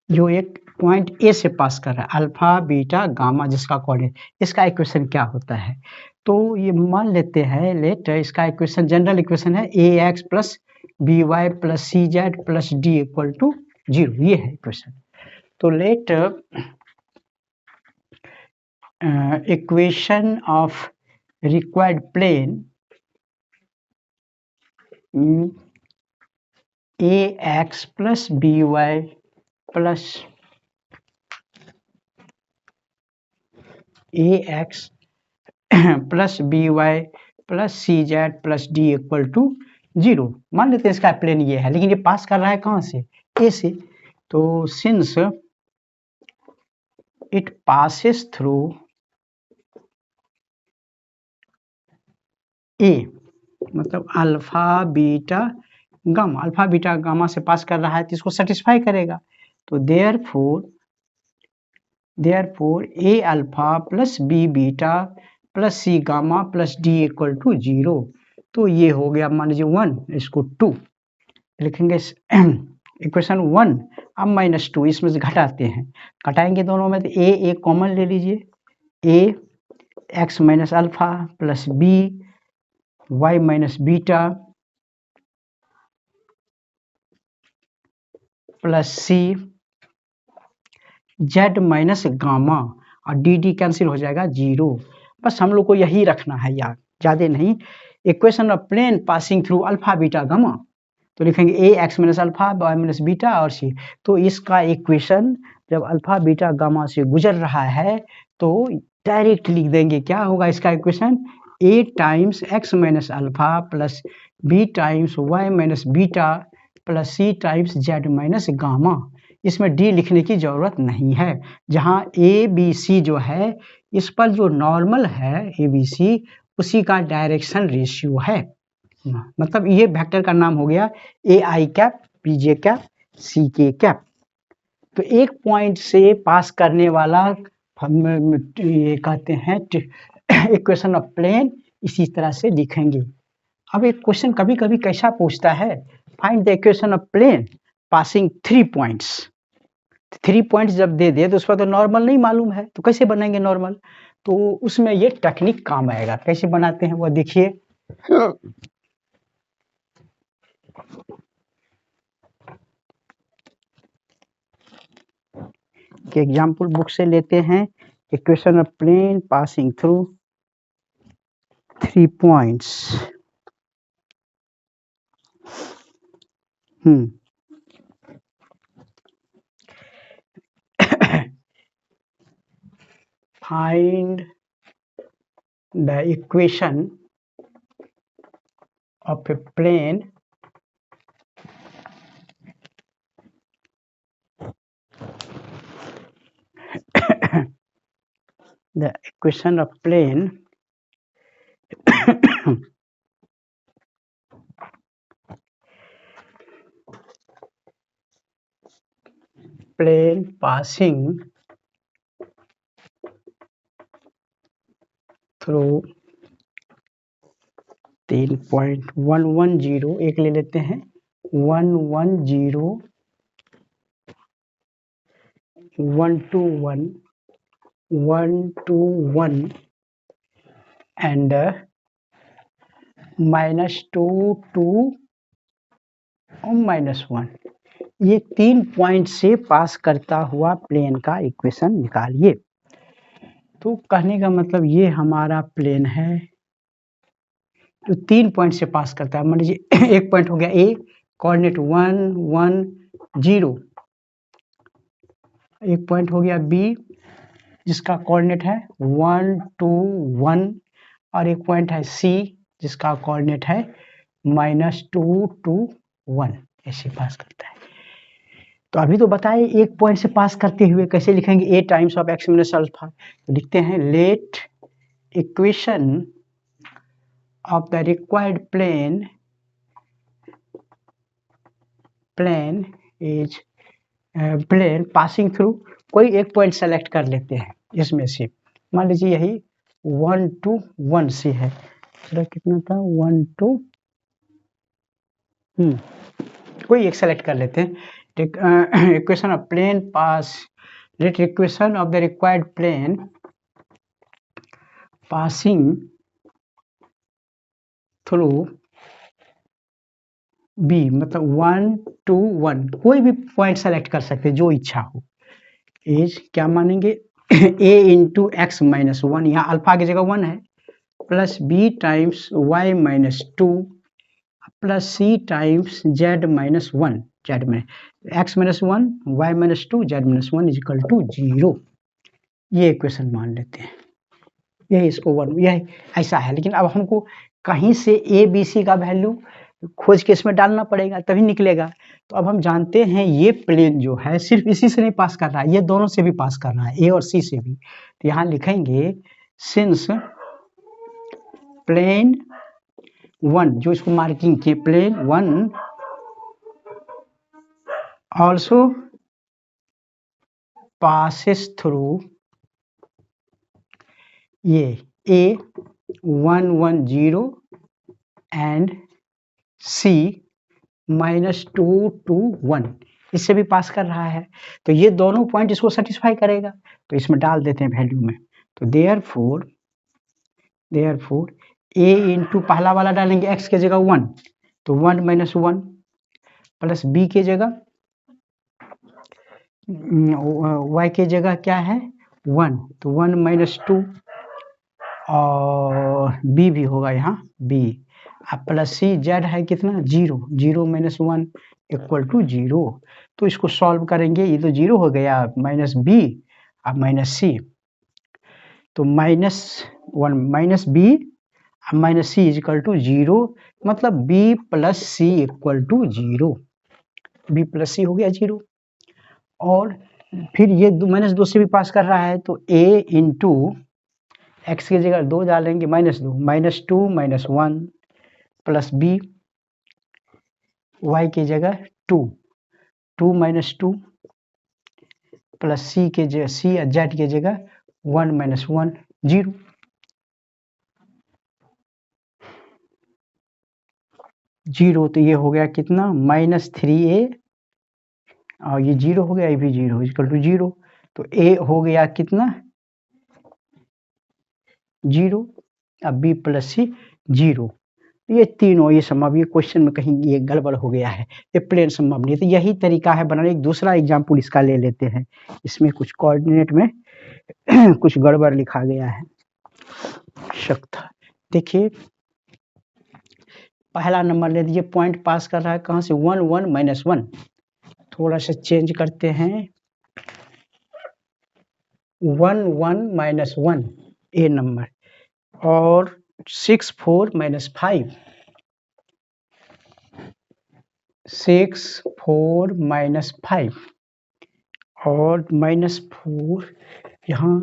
जो एक पॉइंट ए से पास कर रहा है, अल्फा बीटा गामा जिसका कोऑर्डिनेट। इसका इक्वेशन क्या होता है? तो ये मान लेते हैं, लेट इसका इक्वेशन, जनरल इक्वेशन है A X plus B Y plus C Z plus D equal to 0। ये है इक्वेशन। तो let equation of required plane A X plus B Y plus A X plus B Y plus C Z plus D equal to 0। मान लेते हैं इसका plane ये है, लेकिन ये पास कर रहा है कहाँ से? ए से। तो since it passes through A मतलब alpha beta gamma, alpha beta gamma से पास कर रहा है तो इसको सेटिस्फाई करेगा। तो therefore a alpha plus B beta plus C gamma plus D equal to 0। तो ये हो गया मान लीजिए 1, इसको 2 लिखेंगे इक्वेशन 1। अब -2 इसमें से घटाते हैं, घटाएंगे दोनों में तो ए कॉमन ले लीजिए, A X minus alpha plus B Y minus beta plus C Z minus gamma और डी कैंसिल हो जाएगा 0। बस हम लोग को यही रखना है यार, ज़्यादा नहीं। Equation of plane passing through alpha beta gamma, तो लिखेंगे A X minus alpha Y minus beta और सी। तो इसका इक्वेशन जब अल्फा बीटा गामा से गुजर रहा है तो डायरेक्ट लिख देंगे, क्या होगा इसका equation, A times X minus alpha plus B times Y minus beta plus C times Z minus gamma. इसमें डी लिखने की ज़रूरत नहीं है, जहाँ ए बी सी जो है इस पर जो नॉर्मल है ए बी सी उसी का डायरेक्शन रेशियो है। मतलब ये वेक्टर का नाम हो गया A I cap B J cap C K cap. तो एक पॉइंट से पास करने वाला हम ये कहते हैं इक्वेशन ऑफ प्लेन, इसी तरह से लिखेंगे। अब एक क्वेश्चन कभी कभी कैसा पूछता है, find the equation of plane passing 3 points. 3 points जब दे दे तो उस पर तो नॉर्मल नहीं मालूम है, तो कैसे बनाएंगे नॉर्मल, तो उसमें ये टेक्निक काम आएगा। कैसे बनाते हैं वो देखिए। एग्जाम्पल बुक से लेते हैं, equation of plane passing through 3 points. Find the equation of a plane the equation of plane plane passing through 3.110, एक ले लेते हैं 110 121 121 and -2 to -1, ये 3 पॉइंट से पास करता हुआ प्लेन का इक्वेशन निकालिए। तो कहने का मतलब ये हमारा प्लेन है तो 3 पॉइंट से पास करता है। मान लीजिए एक पॉइंट हो गया ए, कोऑर्डिनेट 1 1 0, एक पॉइंट हो गया बी जिसका कोऑर्डिनेट है 1 2 1 और एक पॉइंट है सी जिसका कोऑर्डिनेट है -2 2 1, ऐसे पास करता है। तो अभी तो बताए एक पॉइंट से पास करते हुए कैसे लिखेंगे, A times of X minus alpha. तो लिखते हैं let equation of the required plane is plane passing through, कोई एक पॉइंट सेलेक्ट कर लेते हैं इसमें से। मान लीजिए यही 1 2 1 से है, कितना था 1 2 कोई एक सेलेक्ट कर लेते हैं। Equation of plane pass, let equation of the required plane passing through B, मतलब 1 2 1, कोई भी पॉइंट सेलेक्ट कर सकते हैं जो इच्छा हो। इज क्या मानेंगे a इंटू एक्स माइनस 1, यहाँ अल्फा की जगह 1 है, plus B times Y minus 2 plus C times Z minus 1, Z में X minus 1 Y minus 2 Z minus 1 is equal to 0। ये इक्वेशन मान लेते हैं, यही इसको 1, यही ऐसा है। लेकिन अब हमको कहीं से ए बी सी का वैल्यू खोज के इसमें डालना पड़ेगा तभी निकलेगा। तो अब हम जानते हैं ये प्लेन जो है सिर्फ इसी से नहीं पास कर रहा है, ये दोनों से भी पास कर रहा है, ए और सी से भी। तो यहाँ लिखेंगे सिंस प्लेन 1 जो इसको मार्किंग किए, प्लेन 1 ऑल्सो पासिस थ्रू ये A110 एंड C-2 इससे भी पास कर रहा है, तो ये दोनों पॉइंट इसको सेटिस्फाई करेगा। तो इसमें डाल देते हैं वैल्यू में, तो देयरफॉर A इंटू पहला वाला डालेंगे x के जगह 1, तो 1 - 1 प्लस b के जगह y के जगह क्या है 1, तो 1 - 2 और b भी होगा यहाँ b, अब प्लस c, z है कितना 0, 0 - 1 इक्वल टू 0। तो इसको सॉल्व करेंगे, ये तो 0 हो गया, माइनस b अब माइनस c, तो -1 - b minus c equal to 0, मतलब b plus c equal to 0, b plus C हो गया 0। और फिर ये -2 से भी पास कर रहा है, तो a इंटू एक्स की जगह 2 डालेंगे, -2 -2 - 1 प्लस b, y की जगह 2 2 - 2 प्लस c के जगह c या z की जगह 1 - 1 0। तो ये हो गया कितना -3a और ये 0 हो गया, ये भी 0 इक्वल टू 0। तो a हो गया कितना 0, अब b प्लस c 0। ये तीनों, ये संभव, ये क्वेश्चन में कहीं ये गड़बड़ हो गया है, ये प्लेन संभव नहीं है। तो यही तरीका है बनाने। एक दूसरा एग्जाम्पल इसका ले लेते हैं, इसमें कुछ कोऑर्डिनेट में कुछ गड़बड़ लिखा गया है, शक था। देखिए पहला नंबर ले लीजिए, पॉइंट पास कर रहा है कहाँ से 1 1 - 1, थोड़ा सा चेंज करते हैं 1 1 - 1 ए नंबर, और 6 4 - 5 6 4 - 5 और -4 यहाँ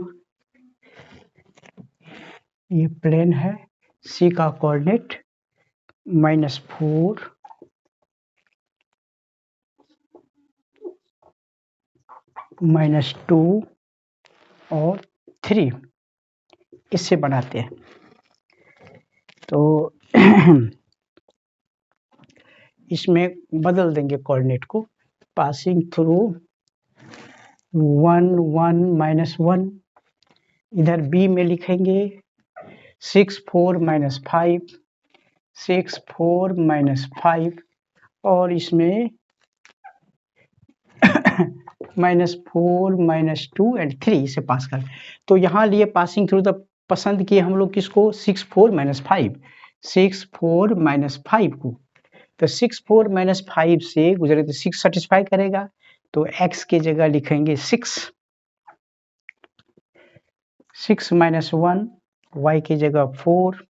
ये प्लेन है, सी का कोऑर्डिनेट -4 -2 और 3, इससे बनाते हैं। तो इसमें बदल देंगे कोऑर्डिनेट को, पासिंग थ्रू 1 1 - 1, इधर बी में लिखेंगे 6 4 - 5 6 4 - 5 और इसमें -4 -2 एंड 3 इसे पास कर। तो यहाँ लिए पासिंग थ्रू, तब पसंद किए हम लोग किसको 6 4 - 5 6 4 - 5 को, तो 6 4 - 5 से गुजरे तो 6 सेटिस्फाई करेगा, तो x के जगह लिखेंगे 6 -1, y की जगह 4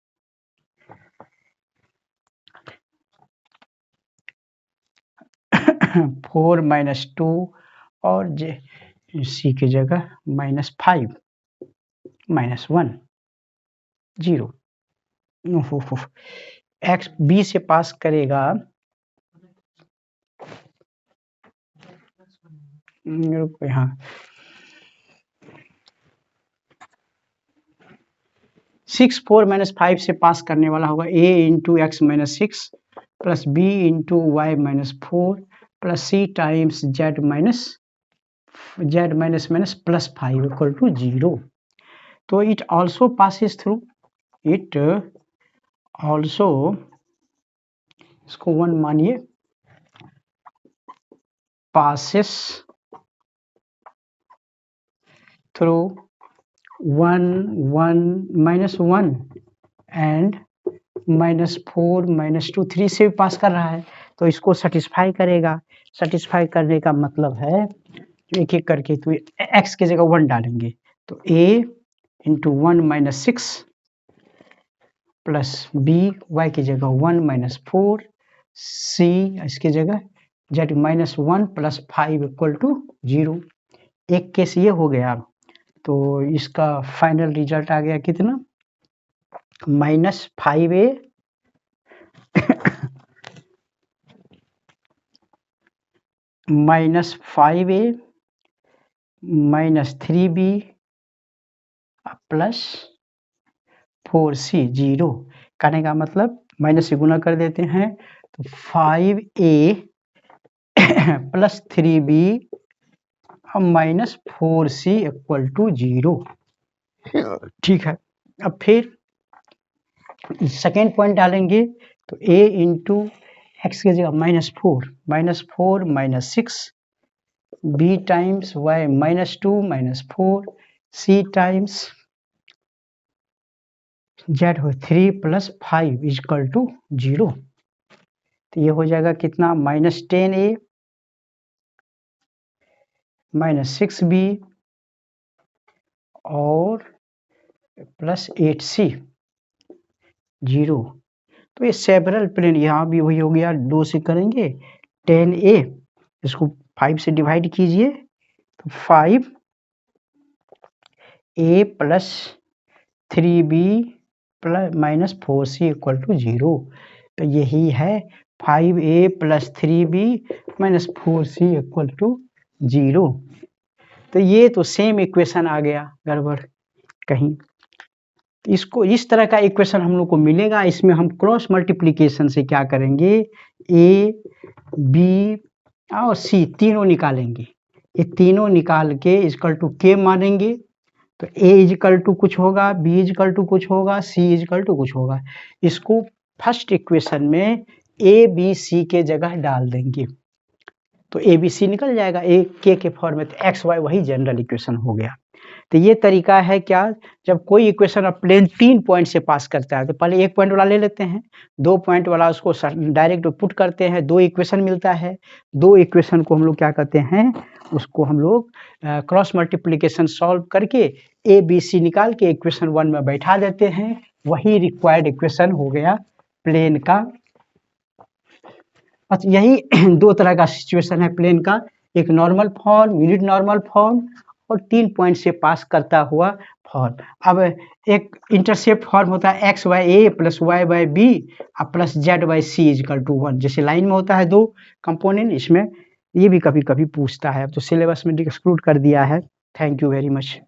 4 - 2 और c की जगह -5 -1 0। x b से पास करेगा, यहाँ 6 4 - 5 से पास करने वाला होगा a into x - 6 plus b into y - 4 plus c times z plus 5 equal to 0। तो it also passes through, it also, इसको 1 मानिए, passes through 1 1 -1 एंड -4 -2 3 से भी पास कर रहा है, तो इसको सेटिस्फाई करेगा। सेटिस्फाई करने का मतलब है एक एक करके, तो x की जगह 1 डालेंगे, तो a into 1 - 6 plus b, y की जगह 1 - 4 c इसकी जगह z -1 प्लस 5 इक्वल टू 0। एक केस ये हो गया, तो इसका फाइनल रिजल्ट आ गया कितना -5a -5a -3b plus 4c 0 करने का मतलब माइनस से गुना कर देते हैं तो 5a plus 3b minus 4c equal to 0। ठीक है, अब फिर सेकेंड पॉइंट डालेंगे तो a इंटू एक्स की जगह -4 -6 b times y -2 -4 c times z हो 3 + 5 इक्वल टू 0। तो ये हो जाएगा कितना -10a -6b और प्लस 8c 0। तो ये सेवरल प्लेन यहाँ भी वही हो गया, 2 से करेंगे 10a इसको 5 से डिवाइड कीजिए तो 5a plus 3b plus -4c equal to 0। तो यही है 5a plus 3b -4c equal to 0। तो ये तो सेम इक्वेशन आ गया, गड़बड़ कहीं। इसको इस तरह का इक्वेशन हम लोग को मिलेगा, इसमें हम क्रॉस मल्टीप्लिकेशन से क्या करेंगे, a b और c तीनों निकालेंगे। ये तीनों निकाल के इक्वल टू k मानेंगे तो a इक्वल टू कुछ होगा, b इक्वल टू कुछ होगा, c इक्वल टू कुछ होगा। इसको फर्स्ट इक्वेशन में a b c के जगह डाल देंगे तो a b c निकल जाएगा a k के फॉर्म में, तो x y वही जनरल इक्वेशन हो गया। तो ये तरीका है क्या, जब कोई इक्वेशन ऑफ प्लेन 3 पॉइंट से पास करता है तो पहले 1 पॉइंट वाला ले लेते हैं, 2 पॉइंट वाला उसको डायरेक्ट पुट करते हैं, 2 इक्वेशन मिलता है, 2 इक्वेशन को हम लोग क्या करते हैं, उसको हम लोग क्रॉस मल्टीप्लिकेशन सॉल्व करके a b c निकाल के इक्वेशन 1 में बैठा देते हैं, वही रिक्वायर्ड इक्वेशन हो गया प्लेन का। अच्छा, यही 2 तरह का सिचुएशन है प्लेन का, एक normal form, unit normal form और 3 पॉइंट से पास करता हुआ फॉर्म। अब एक इंटरसेप्ट फॉर्म होता है x by a plus y by b plus z by c equal to 1, जैसे लाइन में होता है 2 कंपोनेंट, इसमें ये भी कभी कभी पूछता है। अब तो सिलेबस में एक्सक्लूड कर दिया है। Thank you very much.